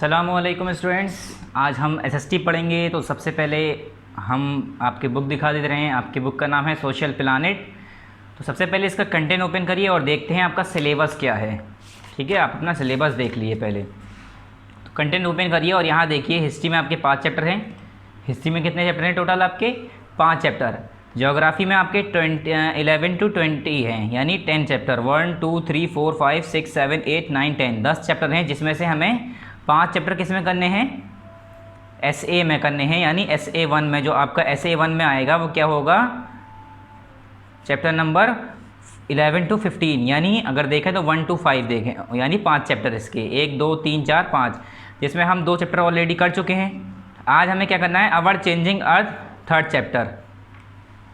अस्सलामुअलैकुम स्टूडेंट्स, आज हम एसएसटी पढ़ेंगे। तो सबसे पहले हम आपके बुक दिखा दे रहे हैं। आपके बुक का नाम है सोशल प्लानिट। तो सबसे पहले इसका कंटेंट ओपन करिए और देखते हैं आपका सिलेबस क्या है। ठीक है, आप अपना सिलेबस देख लिए पहले। तो कंटेंट ओपन करिए और यहाँ देखिए हिस्ट्री में आपके 5 चैप्टर हैं। हिस्ट्री में कितने चैप्टर हैं टोटल? आपके 5 चैप्टर। ज्योग्राफी में आपके 11 to 20 हैं, यानी 10 चैप्टर। 1 2 3 4 5 6 7 8 9 10 10 चैप्टर हैं, जिसमें से हमें 5 चैप्टर किस में करने हैं? SA में करने हैं। यानी SA1 में, जो आपका SA1 में आएगा वो क्या होगा? Chapter number 11 to 15। यानी अगर देखें तो 1 to 5 देखें, यानी 5 चैप्टर इसके, 1 2 3 4 5, जिसमें हम 2 चैप्टर ऑलरेडी कर चुके हैं। आज हमें क्या करना है? Our changing earth 3rd chapter.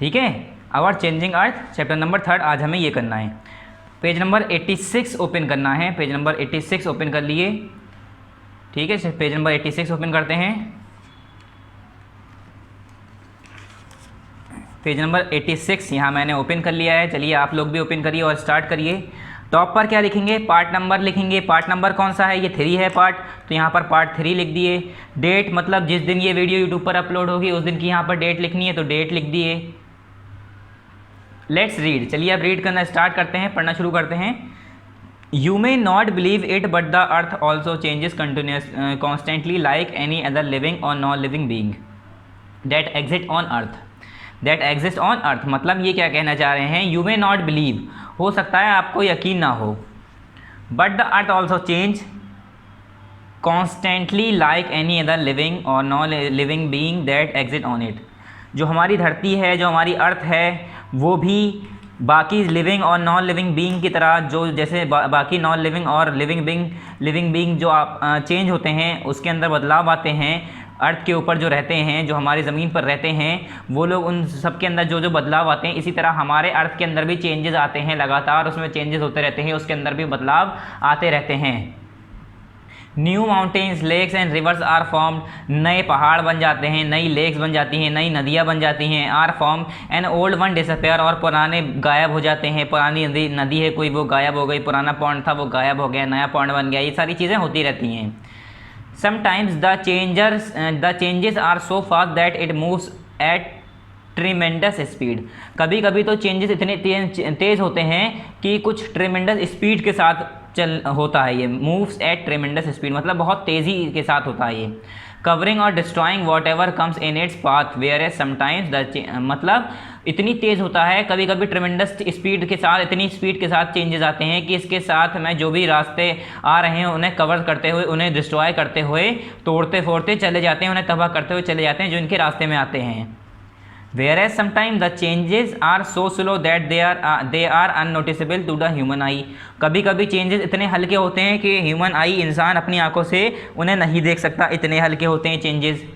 ठीक है, our changing earth chapter number 3rd आज हमें ये करना है। पेज नंबर 86 ओपन करना है। पेज नंबर 86 ओपन कर लिए। ठीक है, पेज नंबर 86 ओपन करते हैं। पेज नंबर 86 यहाँ मैंने ओपन कर लिया है। चलिए आप लोग भी ओपन करिए और स्टार्ट करिए। टॉप पर क्या लिखेंगे? पार्ट नंबर लिखेंगे। पार्ट नंबर कौन सा है? ये 3 है पार्ट, तो यहाँ पर पार्ट 3 लिख दिए। डेट मतलब जिस दिन ये वीडियो यूट्यूब पर अपलोड होगी उस दिन की यहाँ पर डेट लिखनी है, तो डेट लिख दिए। Let's read. चलिए अब रीड करना स्टार्ट करते हैं, पढ़ना शुरू करते हैं। You may not believe it, but the earth also changes constantly like any other living or non-living being that exists on earth. That exists on earth मतलब ये क्या कहना चाह रहे हैं? You may not believe, हो सकता है आपको यकीन ना हो, but the earth also change constantly like any other living or non-living being that exists on it. जो हमारी धरती है, जो हमारी अर्थ है, वो भी बाकी लिविंग और नॉन लिविंग बीइंग की तरह, जो जैसे बाकी नॉन लिविंग और लिविंग बीइंग जो आप चेंज होते हैं, उसके अंदर बदलाव आते हैं। अर्थ के ऊपर जो रहते हैं, जो हमारी ज़मीन पर रहते हैं, वो लोग, उन सब के अंदर जो जो बदलाव आते हैं, इसी तरह हमारे अर्थ के अंदर भी चेंजेस आते हैं। लगातार उसमें चेंजेस होते रहते हैं, उसके अंदर भी बदलाव आते रहते हैं। New mountains, lakes and rivers are formed, नए पहाड़ बन जाते हैं, नई लेक्स बन जाती हैं, नई नदियाँ बन जाती हैं। Are form and old one disappear, और पुराने गायब हो जाते हैं। पुरानी नदी है कोई, वो गायब हो गई। पुराना पॉन्ड था, वो गायब हो गया, नया पॉन्ड बन गया। ये सारी चीज़ें होती रहती हैं। Sometimes the changes are so fast that it moves at tremendous speed. कभी कभी तो चेंजेस इतने तेज़ होते हैं कि कुछ ट्रीमेंडस स्पीड के साथ होता है। ये मूव्स एट ट्रेमेंडस स्पीड मतलब बहुत तेज़ी के साथ होता है ये। कवरिंग और destroying whatever comes in its path whereas sometimes मतलब इतनी तेज़ होता है, कभी कभी ट्रेमेंडस स्पीड के साथ, इतनी स्पीड के साथ चेंजेस आते हैं कि इसके साथ में जो भी रास्ते आ रहे हैं उन्हें कवर करते हुए, उन्हें डिस्ट्रॉय करते हुए, तोड़ते फोड़ते चले जाते हैं, उन्हें तबाह करते हुए चले जाते हैं जो इनके रास्ते में आते हैं। Whereas sometimes the changes are so slow that they are unnoticeable to the human eye. कभी कभी चेंजेस इतने हल्के होते हैं कि ह्यूमन आई, इंसान अपनी आंखों से उन्हें नहीं देख सकता, इतने हल्के होते हैं चेंजेस।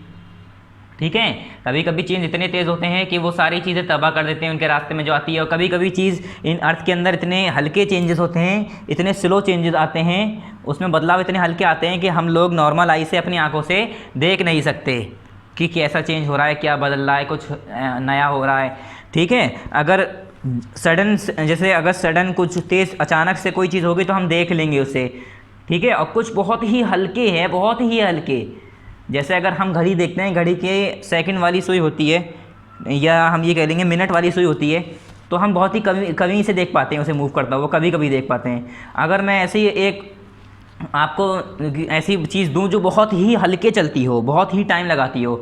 ठीक है, कभी कभी चेंज इतने तेज़ होते हैं कि वो सारी चीज़ें तबाह कर देते हैं उनके रास्ते में जो आती है। और कभी कभी चीज़ इन अर्थ के अंदर इतने हल्के चेंजेस होते हैं, इतने स्लो चेंजेस आते हैं, उसमें बदलाव इतने हल्के आते हैं कि हम लोग नॉर्मल आई से अपनी आँखों से देख नहीं सकते कि कैसा चेंज हो रहा है, क्या बदल रहा है, कुछ नया हो रहा है। ठीक है, अगर सडन, जैसे अगर सडन कुछ तेज़ अचानक से कोई चीज़ होगी तो हम देख लेंगे उसे। ठीक है, और कुछ बहुत ही हल्के हैं, बहुत ही हल्के। जैसे अगर हम घड़ी देखते हैं, घड़ी के सेकंड वाली सुई होती है, या हम ये कह लेंगे मिनट वाली सुई होती है, तो हम बहुत ही कभी से देख पाते हैं उसे मूव करता हुआ, वो कभी कभी देख पाते हैं। अगर मैं ऐसे ही एक आपको ऐसी चीज़ दूं जो बहुत ही हल्के चलती हो, बहुत ही टाइम लगाती हो,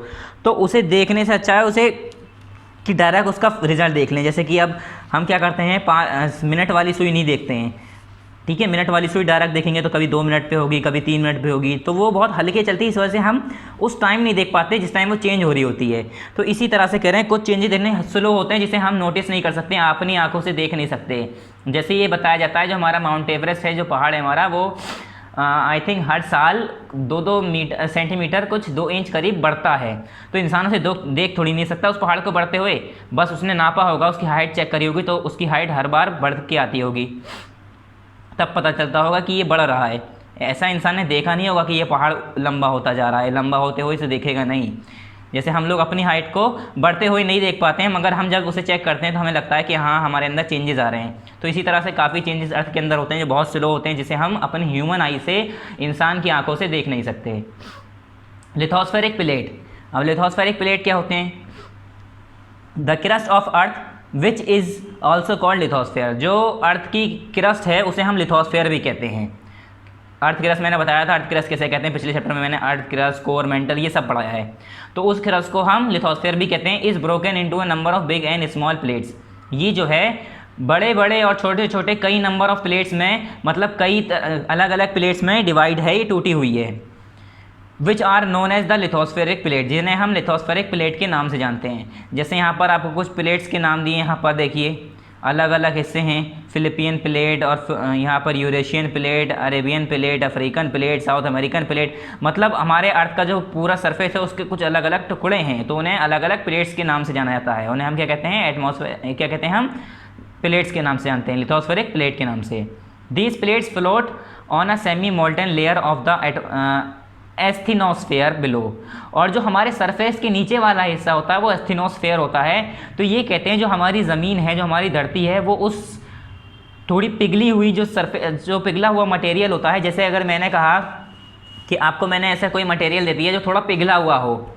तो उसे देखने से अच्छा है उसे कि डायरेक्ट उसका रिजल्ट देख लें। जैसे कि अब हम क्या करते हैं, 5 मिनट वाली सुई नहीं देखते हैं। ठीक है, मिनट वाली सुई डायरेक्ट देखेंगे तो कभी 2 मिनट पे होगी, कभी 3 मिनट पे होगी, तो वो बहुत हल्के चलती है। इस वजह से हम उस टाइम नहीं देख पाते जिस टाइम वो चेंज हो रही होती है। तो इसी तरह से कह रहे हैं कुछ चेंजेस इतने स्लो होते हैं जिसे हम नोटिस नहीं कर सकते, अपनी आँखों से देख नहीं सकते। जैसे ये बताया जाता है, जो हमारा माउंट एवरेस्ट है, जो पहाड़ है हमारा, वो आई थिंक हर साल 2-2 सेंटीमीटर कुछ 2 इंच करीब बढ़ता है। तो इंसानों से देख थोड़ी नहीं सकता उस पहाड़ को बढ़ते हुए, बस उसने नापा होगा, उसकी हाइट चेक करी होगी, तो उसकी हाइट हर बार बढ़ के आती होगी, तब पता चलता होगा कि ये बढ़ रहा है। ऐसा इंसान ने देखा नहीं होगा कि ये पहाड़ लंबा होता जा रहा है, लंबा होते हुए इसे देखेगा नहीं। जैसे हम लोग अपनी हाइट को बढ़ते हुए नहीं देख पाते हैं, मगर हम जब उसे चेक करते हैं तो हमें लगता है कि हाँ हमारे अंदर चेंजेस आ रहे हैं। तो इसी तरह से काफ़ी चेंजेस अर्थ के अंदर होते हैं जो बहुत स्लो होते हैं, जिसे हम अपनी ह्यूमन आई से, इंसान की आंखों से देख नहीं सकते। Lithospheric plate. अब लिथोस्फेरिक प्लेट क्या होते हैं? The crust of earth which is also called lithosphere. जो अर्थ की क्रस्ट है उसे हम लिथोस्फेयर भी कहते हैं। अर्थ क्रस्ट मैंने बताया था, अर्थ क्रस्ट कैसे कहते हैं, पिछले चैप्टर में मैंने अर्थ क्रस्ट, कोर, मेंटल ये सब पढ़ाया है। तो उस क्रस्ट को हम लिथोस्फेयर भी कहते हैं। Is broken into a number of big and small plates. ये जो है बड़े बड़े और छोटे छोटे कई नंबर ऑफ प्लेट्स में, मतलब कई अलग अलग प्लेट्स में डिवाइड है, ये टूटी हुई है। Which are known as the lithospheric plate, जिन्हें हम लिथोस्फेरिक प्लेट के नाम से जानते हैं। जैसे यहाँ पर आपको कुछ प्लेट्स के नाम दिए, यहाँ पर देखिए अलग अलग हिस्से हैं, फिलिपियन प्लेट और यहाँ पर Eurasian plate, Arabian plate, African plate, south American plate. मतलब हमारे अर्थ का जो पूरा सरफेस है उसके कुछ अलग अलग टुकड़े हैं, तो उन्हें अलग अलग प्लेट्स के नाम से जाना जाता है। उन्हें हम क्या कहते हैं? एटमॉस्फेयर, क्या कहते हैं हम? प्लेट्स के नाम से जानते हैं, लिथोस्फेरिक प्लेट के नाम से। These plates float on a semi molten layer of the asthenosphere below. और जो हमारे सरफेस के नीचे वाला हिस्सा होता है वो एस्थीनोस्फेयर होता है। तो ये कहते हैं जो हमारी ज़मीन है, जो हमारी धरती है, वो उस थोड़ी पिघली हुई जो पिघला हुआ मटेरियल होता है। जैसे अगर मैंने कहा कि आपको मैंने ऐसा कोई मटेरियल दे दिया जो थोड़ा पिघला हुआ हो,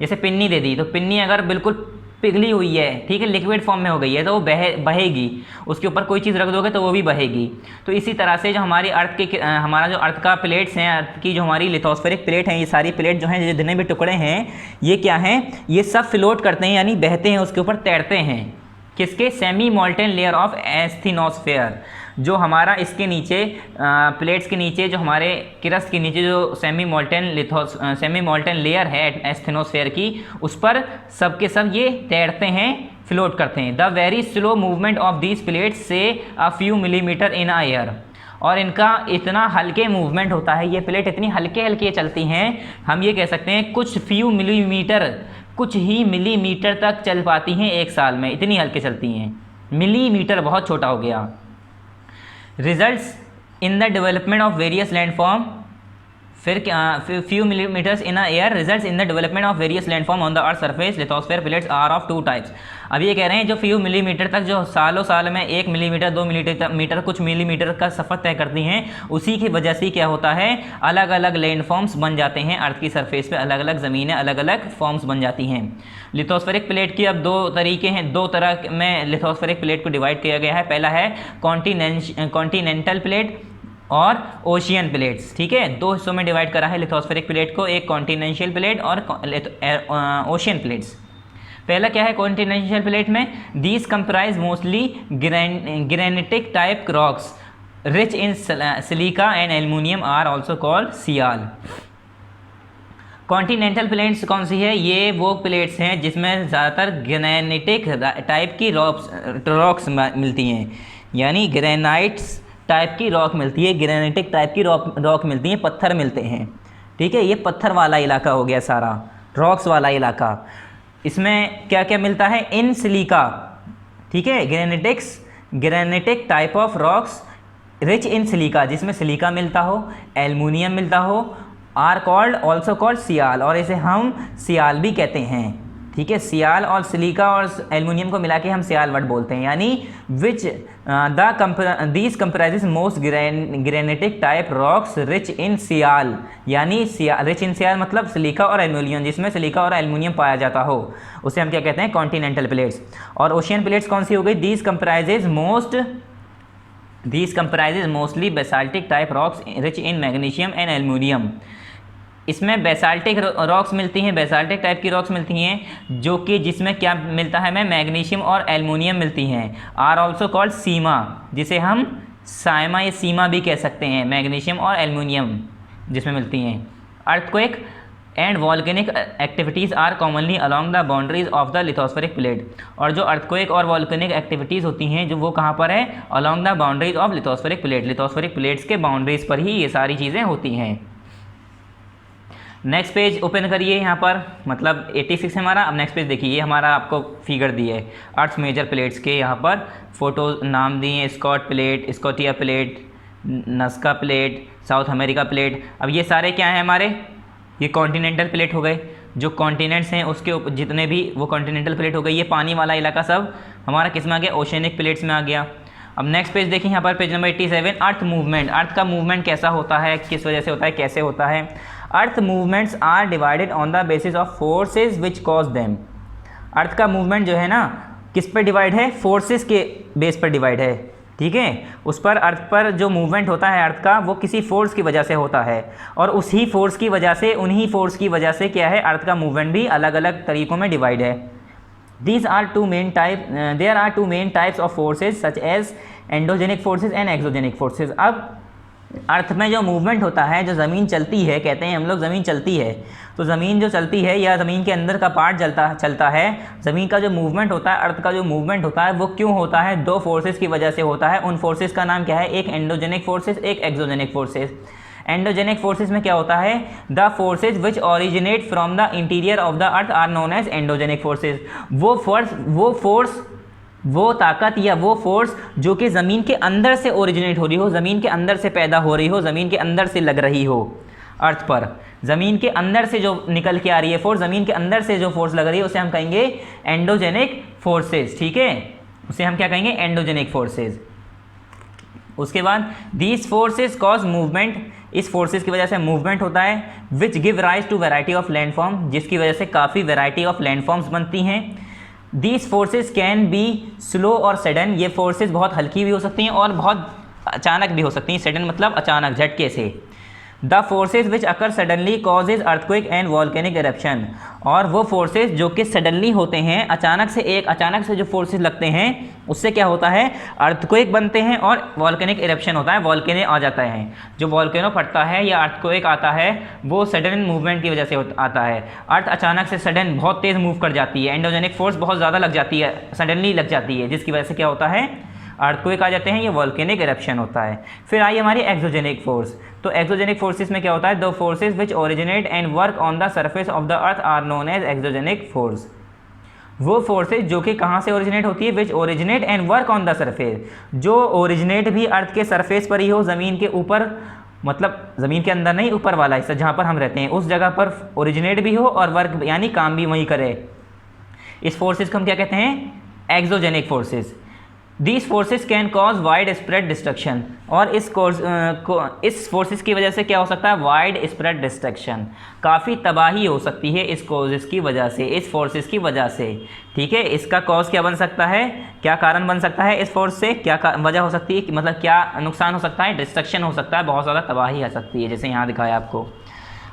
जैसे पिन्नी दे दी, तो पिन्नी अगर बिल्कुल पिघली हुई है, ठीक है, लिक्विड फॉर्म में हो गई है, तो वो बहेगी। उसके ऊपर कोई चीज़ रख दोगे तो वो भी बहेगी। तो इसी तरह से जो हमारी अर्थ के हमारा जो अर्थ का प्लेट्स हैं, अर्थ की जो हमारी लिथोस्फेरिक प्लेट हैं, ये सारी प्लेट जो हैं, जितने भी टुकड़े हैं, ये क्या हैं? ये सब फ्लोट करते हैं, यानी बहते हैं, उसके ऊपर तैरते हैं। किसके? Semi molten layer of asthenosphere. जो हमारा इसके नीचे प्लेट्स के नीचे, जो हमारे क्रस्ट के नीचे जो सेमी मोल्टन लेयर है एस्थीनोस्फेयर की, उस पर सब के सब ये तैरते हैं, फ्लोट करते हैं। The very slow movement of these plates से a few millimetre in a year. और इनका इतना हल्के मूवमेंट होता है, ये प्लेट इतनी हल्के हल्के चलती हैं, हम ये कह सकते हैं कुछ ही मिलीमीटर तक चल पाती हैं एक साल में, इतनी हल्के चलती हैं। मिलीमीटर बहुत छोटा हो गया। Results in the development of various landform, फिर few millimetres in a year results in the development of various landform on the earth surface. Lithosphere plates are of two types. अब ये कह रहे हैं जो फ्यू मिलीमीटर तक, जो सालों साल में 1 मिलीमीटर 2 मिलीमीटर कुछ मिलीमीटर का सफ़र तय करती हैं, उसी की वजह से क्या होता है? अलग अलग लैंडफॉर्म्स बन जाते हैं अर्थ की सरफेस पे, अलग अलग ज़मीनें, अलग अलग फॉर्म्स बन जाती हैं। लिथोस्फेरिक प्लेट की अब 2 तरीके हैं, 2 तरह में लिथोस्फेरिक प्लेट को डिवाइड किया गया है। पहला है कॉन्टिनेंटल प्लेट और ओशियन प्लेट्स, ठीक है। 2 हिस्सों में डिवाइड करा है लिथोस्फेरिक प्लेट को, एक कॉन्टिनेंशियल प्लेट और ओशियन प्लेट्स। पहला क्या है कॉन्टिनेंशियल प्लेट में? These comprise mostly granitic type rocks rich in silica and aluminium are also called sial. Continental plates कौन सी है? ये वो प्लेट्स हैं जिसमें ज़्यादातर ग्रेनिटिक टाइप की रॉक्स मिलती हैं, यानी ग्रेनाइट्स टाइप की रॉक मिलती है, ग्रेनिटिक टाइप की रॉक मिलती है, पत्थर मिलते हैं, ठीक है। ये पत्थर वाला इलाका हो गया सारा, रॉक्स वाला इलाका। इसमें क्या क्या मिलता है? इन सिलिका, ठीक है, granitic type of rocks rich in silica, जिसमें सिलिका मिलता हो, एल्युमिनियम मिलता हो, are called also called sial, और इसे हम सियाल भी कहते हैं, ठीक है। सियाल और सिलिका और एल्युमिनियम को मिला के हम सियाल वर्ड बोलते हैं, यानी which these comprises most granitic type rocks rich in sial, यानी रिच इन सियाल मतलब सिलिका और एल्युमिनियम, जिसमें सिलिका और एल्युमिनियम पाया जाता हो, उसे हम क्या कहते हैं? Continental plates. और ओशियन प्लेट्स कौन सी हो गई? These comprises mostly basaltic type rocks rich in magnesium and aluminium. इसमें बेसाल्टिक रॉक्स मिलती हैं, बेसाल्टिक टाइप की रॉक्स मिलती हैं, जो कि जिसमें क्या मिलता है? हमें मैग्नीशियम और एल्युमिनियम मिलती हैं। आर ऑल्सो कॉल्ड सीमा, जिसे हम साइमा या सीमा भी कह सकते हैं, मैग्नीशियम और एल्युमिनियम जिसमें मिलती हैं। Earthquake and volcanic activities are commonly along the boundaries of the lithospheric plate. और जो अर्थक्वेक और वॉल्केनिक एक्टिविटीज़ होती हैं, जो वो कहाँ पर है? Along the boundaries of lithospheric plate. Lithospheric plates के बाउंड्रीज पर ही ये सारी चीज़ें होती हैं। नेक्स्ट पेज ओपन करिए, यहाँ पर मतलब 86 हमारा। अब नेक्स्ट पेज देखिए, ये हमारा आपको फिगर दिए है अर्थ मेजर प्लेट्स के, यहाँ पर फोटो नाम दिए हैं, Scott plate, Scotia plate, Nazca plate, South America plate. अब ये सारे क्या हैं हमारे? ये कॉन्टिनेंटल प्लेट हो गए। जो कॉन्टिनेंट्स हैं उसके जितने भी वो कॉन्टिनेंटल प्लेट हो गई, ये पानी वाला इलाका सब हमारा किस में आ गया, ओशनिक प्लेट्स में आ गया। अब नेक्स्ट पेज देखिए यहाँ पर पेज नंबर 87, अर्थ मूवमेंट। अर्थ का मूवमेंट कैसा होता है, किस वजह से होता है, कैसे होता है। Earth movements are divided on the basis of forces which cause them. Earth का मूवमेंट जो है ना किस पर डिवाइड है, फोर्सेस के बेस पर डिवाइड है, ठीक है। उस पर अर्थ पर जो मूवमेंट होता है अर्थ का, वो किसी फोर्स की वजह से होता है, और उसी फोर्स की वजह से, उन्हीं फोर्स की वजह से क्या है, अर्थ का मूवमेंट भी अलग अलग तरीक़ों में डिवाइड है। There are two main types of forces such as endogenic forces and exogenic forces। अब अर्थ में जो मूवमेंट होता है, जो ज़मीन चलती है, कहते हैं हम लोग ज़मीन चलती है, तो ज़मीन जो चलती है या ज़मीन के अंदर का पार्ट चलता है, ज़मीन का जो मूवमेंट होता है, अर्थ का जो मूवमेंट होता है, वो क्यों होता है, दो फोर्सेस की वजह से होता है। उन फोर्सेस का नाम क्या है, एक एंडोजेनिक फोर्सेस, एक एक्सोजेनिक फोर्सेस। एंडोजेनिक फोर्सेस में क्या होता है, the forces which originate from the interior of the earth are known as endogenic forces. वो ताकत या वो फोर्स जो कि ज़मीन के अंदर से ओरिजिनेट हो रही हो, ज़मीन के अंदर से पैदा हो रही हो, ज़मीन के अंदर से लग रही हो अर्थ पर, ज़मीन के अंदर से जो निकल के आ रही है फोर्स, ज़मीन के अंदर से जो फोर्स लग रही है, उसे हम कहेंगे एंडोजेनिक फोर्सेज, ठीक है, उसे हम क्या कहेंगे, एंडोजेनिक फोर्सेज। उसके बाद दीज फोर्सेज कॉज मूवमेंट, इस फोर्सेस की वजह से मूवमेंट होता है, which give rise to variety of landform, जिसकी वजह से काफ़ी वैरायटी ऑफ लैंडफॉर्म्स बनती हैं। These forces can be slow और सडन, ये फोर्सेस बहुत हल्की भी हो सकती हैं और बहुत अचानक भी हो सकती हैं। सडन मतलब अचानक, झटके से। The forces which occur suddenly causes earthquake and volcanic eruption, और वो फोर्सेज जो कि सडनली होते हैं, अचानक से जो फोर्सेज लगते हैं, उससे क्या होता है, अर्थक्वेक बनते हैं और वॉल्केनिक इरप्शन होता है, वॉल्केनो आ जाता है। जो वॉल्केनो फटता है या अर्थक्वेक आता है, वो सडन मूवमेंट की वजह से आता है। अर्थ अचानक से सडन बहुत तेज़ मूव कर जाती है, एंडोजेनिक फोर्स बहुत ज़्यादा लग जाती है, सडनली लग जाती है, जिसकी वजह से क्या होता है, अर्थक्वेक आ जाते हैं, ये वॉल्केनिक इरप्शन होता है। फिर आई हमारी एक्सोजेनिक फोर्स। तो एक्सोजेनिक फोर्सेस में क्या होता है, the forces which originate and work on the surface of the earth are known as exogenic force. वो फोर्सेज जो कि कहाँ से ओरिजिनेट होती है, which originate and work on the surface, जो ओरिजिनेट भी अर्थ के सरफेस पर ही हो, ज़मीन के ऊपर, मतलब ज़मीन के अंदर नहीं, ऊपर वाला हिस्सा जहाँ पर हम रहते हैं, उस जगह पर ओरिजिनेट भी हो और वर्क यानी काम भी वही करे। इस फोर्सेज को हम क्या कहते हैं, exogenic forces. These forces can cause wide spread destruction, और इस फोर्सेस की वजह से क्या हो सकता है, वाइड स्प्रेड डिस्ट्रक्शन, काफ़ी तबाही हो सकती है इस कॉजेज़ की वजह से, इस फोर्सेस की वजह से, ठीक है। इसका कॉज क्या बन सकता है, क्या कारण बन सकता है इस फोर्स से, क्या वजह हो सकती है, मतलब क्या नुकसान हो सकता है, डिस्ट्रक्शन हो सकता है, बहुत ज़्यादा तबाही आ सकती है, जैसे यहाँ दिखाया आपको।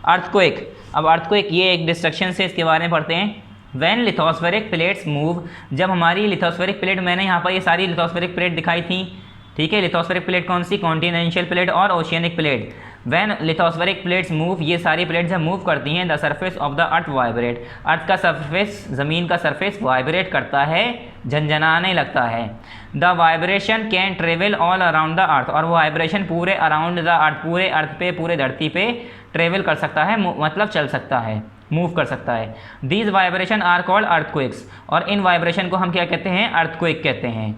अर्थक्वेक, अब अर्थक्वेक ये एक डिस्ट्रक्शन से, इसके बारे में पढ़ते हैं। वैन लिथोस्फेरिक प्लेट्स मूव, जब हमारी लिथोस्फेरिक प्लेट, मैंने यहाँ पर ये सारी लिथोस्फेरिक प्लेट दिखाई थी, ठीक है। लिथोस्फेरिक प्लेट कौन सी, कॉन्टिनेंशियल प्लेट और oceanic plate. When lithospheric plates move, ये सारी प्लेट जब मूव करती हैं, the surface of the earth vibrate, earth का सरफेस, ज़मीन का सरफेस वाइब्रेट करता है, झंझनाने लगता है। The vibration can travel all around the earth, और वो वाइब्रेशन पूरे अराउंड द अर्थ, पूरे अर्थ पे, पूरे धरती पे ट्रेवल कर सकता है, मतलब चल सकता है, मूव कर सकता है। These vibration are called earthquakes, और इन वाइब्रेशन को हम क्या कहते हैं, अर्थक्वेक कहते हैं,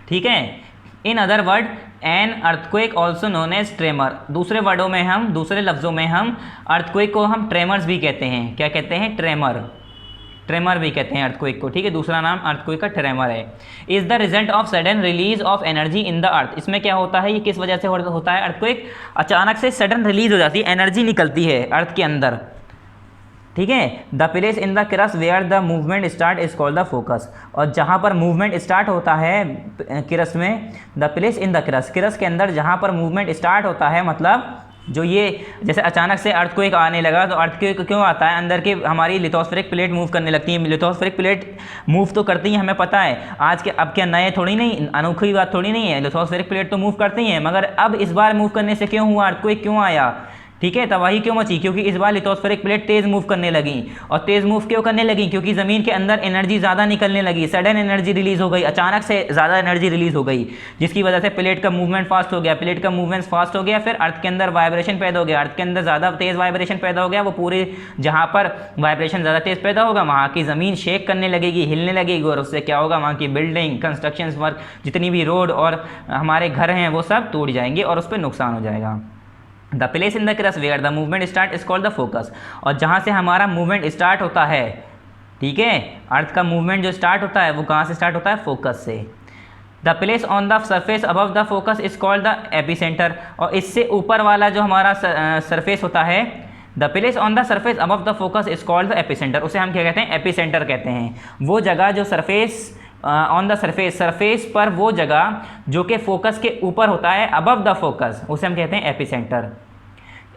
ठीक है। In other word an earthquake also known as tremor, दूसरे वर्डों में हम, दूसरे लफ्ज़ों में हम अर्थक्वेक को हम ट्रेमर्स भी कहते हैं, क्या कहते हैं, ट्रेमर, ट्रेमर भी कहते हैं अर्थक्वेक को, ठीक है। दूसरा नाम अर्थक्वेक का ट्रेमर है। Is the result of sudden release of energy in the अर्थ, इसमें क्या होता है, ये किस वजह से होता है, अर्थक्वेक अचानक से सडन रिलीज हो जाती है, एनर्जी निकलती है अर्थ के अंदर, ठीक है। The place in the crust where the movement start is called the focus, और जहाँ पर मूवमेंट स्टार्ट होता है क्रस्ट में, the place in the crust, crust के अंदर जहाँ पर मूवमेंट स्टार्ट होता है, मतलब जो ये जैसे अचानक से अर्थक्वेक आने लगा, तो अर्थक्वेक क्यों आता है, अंदर के हमारी लिथोस्फेरिक प्लेट मूव करने लगती है। लिथोस्फेरिक प्लेट मूव तो करती हैं, हमें पता है, आज के अब क्या नए थोड़ी नहीं, अनोखी बात थोड़ी नहीं है, लिथोस्फेरिक प्लेट तो मूव करती हैं, मगर अब इस बार मूव करने से क्यों हुआ, अर्थक्वेक क्यों आया, ठीक है, तबाही क्यों मची, क्योंकि इस बार लिथोस्फेरिक प्लेट तेज़ मूव करने लगी, और तेज़ मूव क्यों करने लगी, क्योंकि ज़मीन के अंदर एनर्जी ज़्यादा निकलने लगी, सडन एनर्जी रिलीज़ हो गई, अचानक से ज़्यादा एनर्जी रिलीज़ हो गई, जिसकी वजह से प्लेट का मूवमेंट फास्ट हो गया, प्लेट का मूवमेंट फास्ट हो गया, फिर अर्थ के अंदर वाइब्रेशन पैदा हो गया, अर्थ के अंदर ज़्यादा तेज़ वाइब्रेशन पैदा हो गया, वो पूरे जहाँ पर वाइब्रेशन ज़्यादा तेज़ पैदा होगा, वहाँ की ज़मीन शेक करने लगेगी, हिलने लगेगी, और उससे क्या होगा, वहाँ की बिल्डिंग, कंस्ट्रक्शन वर्क, जितनी भी रोड और हमारे घर हैं, वो सब टूट जाएंगे और उस पर नुकसान हो जाएगा। The place in the crust where the movement start is called the focus, और जहाँ से हमारा मूवमेंट स्टार्ट होता है, ठीक है, अर्थ का मूवमेंट जो स्टार्ट होता है वो कहाँ से स्टार्ट होता है, फोकस से। The place on the surface above the focus is called the epicentre, और इससे ऊपर वाला जो हमारा सरफेस होता है, the place on the surface above the focus is called the epicentre, उसे हम क्या कहते हैं, एपिसेंटर कहते हैं। वो जगह जो surface on the surface, surface पर वो जगह जो कि फोकस के ऊपर होता है, अबव द फोकस, उसे हम कहते हैं epicentre.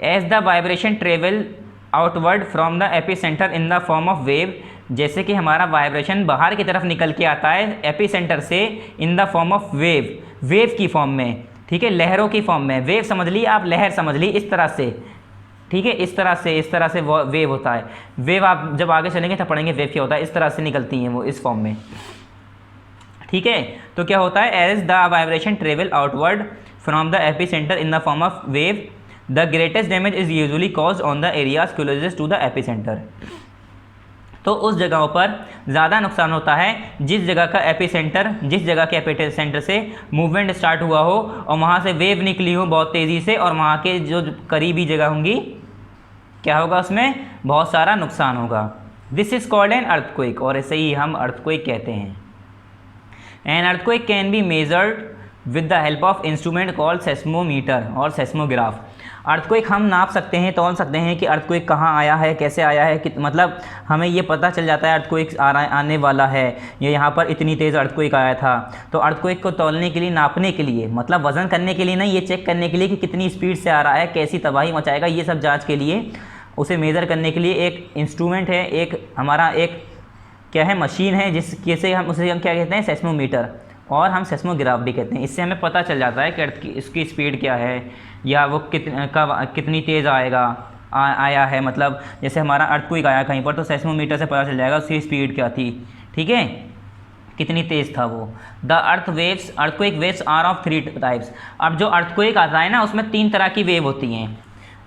As the vibration travel outward from the epicentre in the form of wave, जैसे कि हमारा वाइब्रेशन बाहर की तरफ निकल के आता है एपिसेंटर से इन the form of wave, wave की फॉर्म में, ठीक है, लहरों की फॉर्म में। वेव समझ ली आप, लहर समझ ली, इस तरह से, ठीक है, इस तरह से वो वेव होता है। वेव आप जब आगे चलेंगे तब पढ़ेंगे वेव क्या होता है, इस तरह से निकलती हैं वो इस फॉर्म में, ठीक है। तो क्या होता है, as the vibration travel outward from the epicentre in the form of wave the greatest damage is usually caused on the areas closest to the epicentre. तो उस जगहों पर ज़्यादा नुकसान होता है जिस जगह का एपिसेंटर, जिस जगह के एपिसेंटर से मूवमेंट स्टार्ट हुआ हो और वहाँ से वेव निकली हो बहुत तेज़ी से, और वहाँ के जो करीबी जगह होंगी क्या होगा, उसमें बहुत सारा नुकसान होगा। This is called an earthquake, और ऐसे ही हम अर्थक्वेक कहते हैं। An earthquake can be measured with the help of instrument called seismometer और सेस्मोग्राफ। अर्थक्वेक हम नाप सकते हैं, तौल सकते हैं कि अर्थक्वेक कहाँ आया है, कैसे आया है, कि मतलब हमें ये पता चल जाता है अर्थक्वेक आने वाला है, ये यहाँ पर इतनी तेज़ अर्थक्वेक आया था। तो अर्थक्वेक को तौलने के लिए, नापने के लिए, मतलब वज़न करने के लिए नहीं, ये चेक करने के लिए कि कितनी स्पीड से आ रहा है, कैसी तबाही मचाएगा, ये सब जाँच के लिए, उसे मेज़र करने के लिए एक इंस्ट्रूमेंट है, एक हमारा एक क्या है, मशीन है, जिसके से हम उसे हम क्या कहते हैं, सेस्मोमीटर, और हम सेस्मोग्राफ भी कहते हैं। इससे हमें पता चल जाता है कि अर्थ की इसकी स्पीड क्या है, या वो कितनी तेज़ आया है। मतलब जैसे हमारा अर्थक्वेक आया कहीं पर, तो सेस्मोमीटर से पता चल जाएगा उसकी स्पीड क्या थी, ठीक है, कितनी तेज़ था वो। The earthquake waves are of 3 types. अब जो अर्थक्वेक आता है ना, उसमें 3 तरह की वेव होती हैं।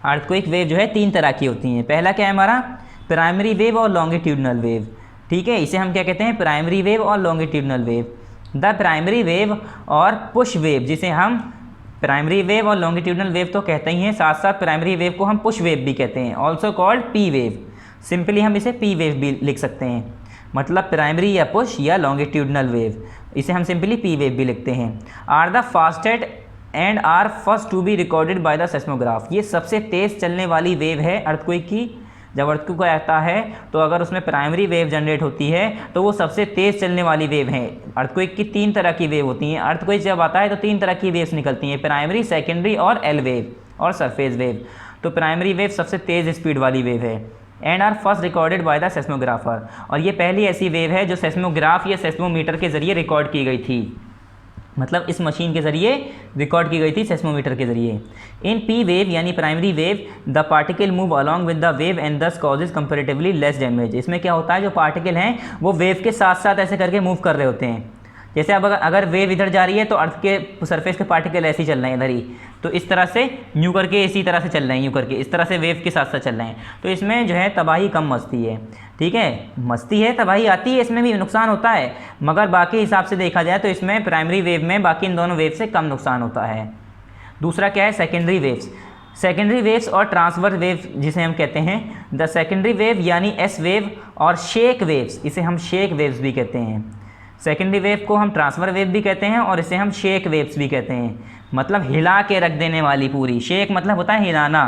अर्थक्वेक वेव जो है 3 तरह की होती हैं। पहला क्या है हमारा, प्राइमरी वेव और लॉन्गिट्यूडनल वेव, ठीक है, इसे हम क्या कहते हैं, प्राइमरी वेव और longitudinal wave. The primary wave और पुश वेव, जिसे हम प्राइमरी वेव और लॉन्गिट्यूडनल वेव तो कहते ही हैं, साथ साथ प्राइमरी वेव को हम पुश वेव भी कहते हैं, also called P wave. Simply हम इसे पी वेव भी लिख सकते हैं, मतलब प्राइमरी या पुश या लॉन्गिट्यूडनल वेव, इसे हम सिंपली पी वेव भी लिखते हैं। Are the fastest and are first to be recorded by the seismograph. ये सबसे तेज़ चलने वाली वेव है अर्थक्वेक की। जब अर्थक्वेक आता है तो अगर उसमें प्राइमरी वेव जनरेट होती है तो वो सबसे तेज़ चलने वाली वेव है। अर्थक्वेक की 3 तरह की वेव होती हैं। अर्थक्वेक जब आता है तो 3 तरह की वेव्स निकलती हैं, प्राइमरी, सेकेंडरी और एल वेव और सरफेस वेव। तो प्राइमरी वेव सबसे तेज़ स्पीड वाली वेव है and are first recorded by the seismographer. और ये पहली ऐसी वेव है जो सेस्मोग्राफ या सेस्मोमीटर के ज़रिए रिकॉर्ड की गई थी, मतलब इस मशीन के ज़रिए रिकॉर्ड की गई थी, सेस्मोमीटर के ज़रिए। इन पी वेव यानी primary wave the particle move along with the wave and दस कॉजेज कंपेरेटिवली लेस डैमेज। इसमें क्या होता है, जो पार्टिकल हैं वो वेव के साथ साथ ऐसे करके मूव कर रहे होते हैं। जैसे अब अगर वेव इधर जा रही है तो अर्थ के सरफेस के पार्टिकल ऐसे ही चल रहे हैं इधर ही, तो इस तरह से यूँ करके इसी तरह से चल रहे हैं, यूँ करके इस तरह से वेव के साथ साथ चल रहे हैं। तो इसमें जो है तबाही कम मचती है, ठीक है, मस्ती है, तबाही आती है, इसमें भी नुकसान होता है, मगर बाकी हिसाब से देखा जाए तो इसमें प्राइमरी वेव में बाकी इन दोनों वेव से कम नुकसान होता है। दूसरा क्या है, सेकेंडरी वेव्स। सेकेंडरी वेव्स और ट्रांसवर्स वेव जिसे हम कहते हैं, द सेकेंडरी वेव यानी एस वेव और शेक वेव्स, इसे हम शेक वेव्स भी कहते हैं। सेकेंडरी वेव को हम ट्रांसफर वेव भी कहते हैं और इसे हम शेक वेव्स भी कहते हैं, मतलब हिला के रख देने वाली पूरी। शेक मतलब होता है हिलाना,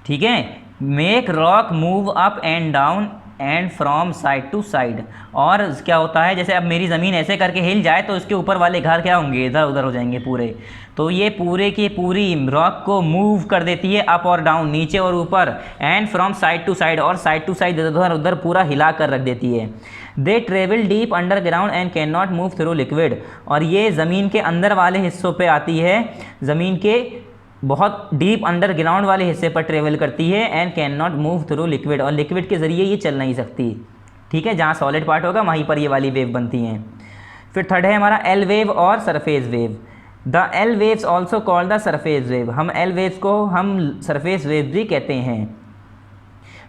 ठीक है। Make rock move up and down and from side to side. और क्या होता है, जैसे अब मेरी ज़मीन ऐसे करके हिल जाए तो उसके ऊपर वाले घर क्या होंगे, इधर उधर हो जाएंगे पूरे। तो ये पूरे की पूरी रॉक को मूव कर देती है अप और डाउन, नीचे और ऊपर, and from side to side, और साइड टू साइड इधर उधर पूरा हिला कर रख देती है। They travel deep underground and can not move through liquid. और ये ज़मीन के अंदर वाले हिस्सों पे आती है, ज़मीन के बहुत डीप अंडरग्राउंड वाले हिस्से पर ट्रेवल करती है, and can not move through liquid, और लिक्विड के ज़रिए ये चल नहीं सकती, ठीक है। जहाँ सॉलिड पार्ट होगा वहीं पर ये वाली वेव बनती हैं। फिर थर्ड है हमारा एल वेव और surface wave. The L waves also called the surface wave. हम एल वेव्स को हम सरफेस वेव भी कहते हैं।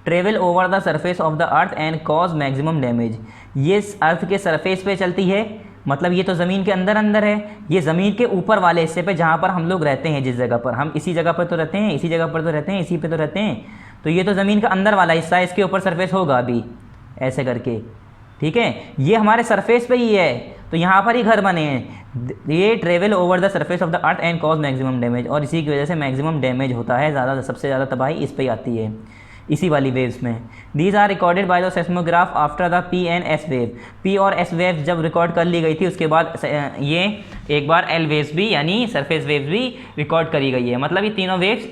Travel over the surface of the earth and cause maximum damage. ये अर्थ के सरफेस पे चलती है, मतलब ये तो ज़मीन के अंदर अंदर है, ये ज़मीन के ऊपर वाले हिस्से पे जहाँ पर हम लोग रहते हैं, जिस जगह पर हम इसी जगह पर तो रहते हैं, इसी जगह पर तो रहते हैं, इसी पे तो रहते हैं, तो ये तो ज़मीन का अंदर वाला हिस्सा है, इसके ऊपर सरफेस होगा अभी ऐसे करके, ठीक है। ये हमारे सरफेस पे ही है, तो यहाँ पर ही घर बने हैं। ये travel over the surface of the earth and cause maximum damage, और इसी की वजह से मैक्सिमम डैमेज होता है, ज़्यादा सबसे ज़्यादा तबाही इस पर ही आती है, इसी वाली वेव्स में। These are recorded by the seismograph after the P and S wave. P और एस वेव जब रिकॉर्ड कर ली गई थी उसके बाद ये एक बार एल वेव्स भी यानी सरफेस वेव्स भी रिकॉर्ड करी गई है। मतलब ये तीनों वेव्स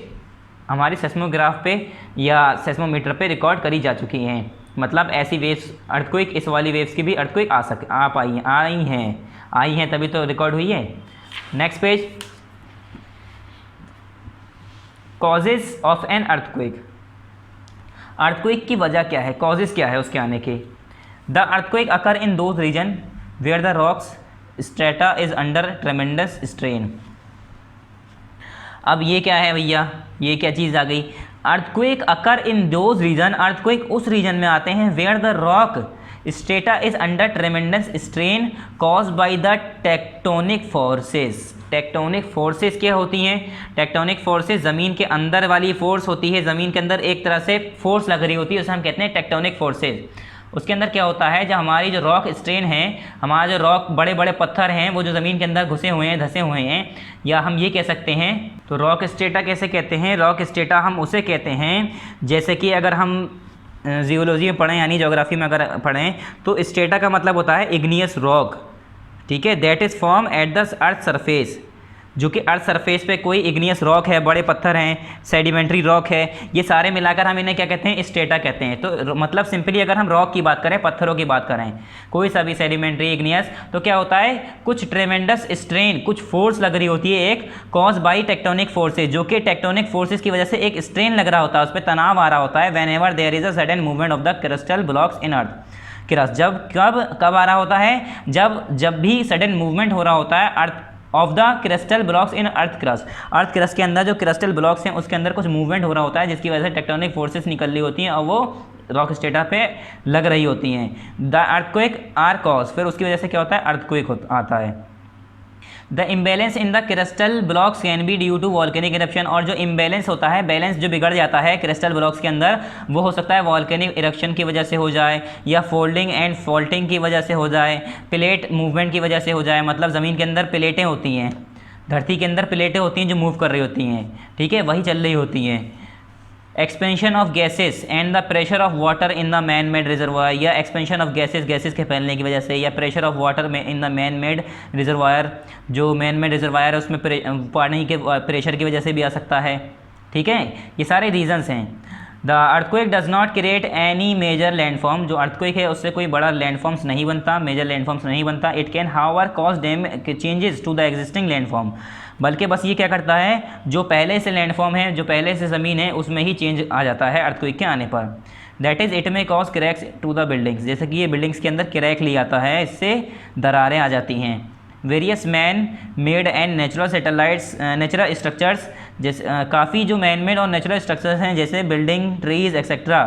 हमारी सेस्मोग्राफ पे या सेस्मोमीटर पे रिकॉर्ड करी जा चुकी हैं। मतलब ऐसी वेव्स अर्थक्वेक, इस वाली वेव्स की भी अर्थक्वेक आई हैं तभी तो रिकॉर्ड हुई है। Next page, causes of an earthquake. Earthquake की वजह क्या है, कॉजेज क्या है उसके आने के। The earthquake occur in those region where the rocks strata is under tremendous strain. अब ये क्या है भैया, ये क्या चीज़ आ गई। Earthquake occur in those region, earthquake उस रीजन में आते हैं where the rock strata is under tremendous strain cause by the tectonic forces. Tectonic forces क्या होती हैं, टेक्टोनिक फोर्सेस ज़मीन के अंदर वाली फोर्स होती है, ज़मीन के अंदर एक तरह से फोर्स लग रही होती है, उसे हम कहते हैं टेक्टोनिक फोर्सेस। उसके अंदर क्या होता है, जब हमारी जो रॉक स्ट्रेन है, हमारा जो रॉक बड़े बड़े पत्थर हैं वो जो ज़मीन के अंदर घुसे हुए हैं, धंसे हुए हैं, या हम ये कह सकते हैं, तो रॉक स्ट्रेटा कैसे कहते हैं, रॉक स्ट्रेटा हम उसे कहते हैं जैसे कि अगर हम जियोलॉजी में पढ़ें यानी ज्योग्राफी में अगर पढ़ें तो स्ट्रेटा का मतलब होता है इग्नियस रॉक, ठीक है, that is form at the earth surface, जो कि अर्थ सरफेस पे कोई इग्नियस रॉक है, बड़े पत्थर हैं, सेडिमेंट्री रॉक है, ये सारे मिलाकर हम इन्हें क्या कहते हैं, स्ट्रेटा कहते हैं। तो मतलब सिंपली अगर हम रॉक की बात करें, पत्थरों की बात करें, कोई सा भी सेडिमेंट्री इग्नियस, तो क्या होता है, कुछ ट्रेमेंडस स्ट्रेन, कुछ फोर्स लग रही होती है एक, कॉज बाई टेक्टोनिक फोर्सेज, जो कि टेक्टोनिक फोर्सेज की वजह से एक स्ट्रेन लग रहा होता है, उस पर तनाव आ रहा होता है। Whenever there is a sudden movement of the crystal blocks in earth crust, जब कब आ रहा होता है, जब भी सडन मूवमेंट हो रहा होता है earth of the crystal blocks in earth crust के अंदर जो क्रिस्टल ब्लॉक्स हैं उसके अंदर कुछ मूवमेंट हो रहा होता है, जिसकी वजह से टेक्टोनिक फोर्सेस निकल रही होती हैं और वो रॉक स्ट्रेटा पे लग रही होती हैं। द अर्थक्वेक आर कॉज, फिर उसकी वजह से क्या होता है, अर्थक्वेक आता है। The imbalance in the crystal blocks can be due to volcanic eruption, और जो इम्बैलेंस होता है, बैलेंस जो बिगड़ जाता है क्रिस्टल ब्लॉक्स के अंदर, वो हो सकता है वॉल्केनिक इरप्शन की वजह से हो जाए, या फोल्डिंग एंड फॉल्टिंग की वजह से हो जाए, प्लेट मूवमेंट की वजह से हो जाए। मतलब ज़मीन के अंदर प्लेटें होती हैं, धरती के अंदर प्लेटें होती हैं जो मूव कर रही होती हैं, ठीक है, वही चल रही होती हैं। Expansion of gases and the pressure of water in the man made reservoir, या एक्सपेंशन ऑफ गैसेस के फैलने की वजह से, या प्रेशर ऑफ वाटर में in the man made reservoir, जो मैन मेड रिजर्वायर है उसमें पानी के प्रेशर की वजह से भी आ सकता है, ठीक है, ये सारे रीजंस हैं। The earthquake does not create any major landform, जो अर्थक्वेक है उससे कोई बड़ा लैंडफॉर्म्स नहीं बनता, मेजर लैंडफॉर्म्स नहीं बनता। It can however cause changes to the existing landform, बल्कि बस ये क्या करता है, जो पहले से लैंडफॉर्म है, जो पहले से ज़मीन है, उसमें ही चेंज आ जाता है अर्थक्वेक के आने पर। That is it may cause cracks to the buildings, जैसे कि ये बिल्डिंग्स के अंदर क्रैक ले आता है, इससे दरारें आ जाती हैं। Various man made and natural satellites, natural structures, जैसे काफ़ी जो मैन मेड और नेचुरल स्ट्रक्चर्स हैं जैसे building, trees etcetera,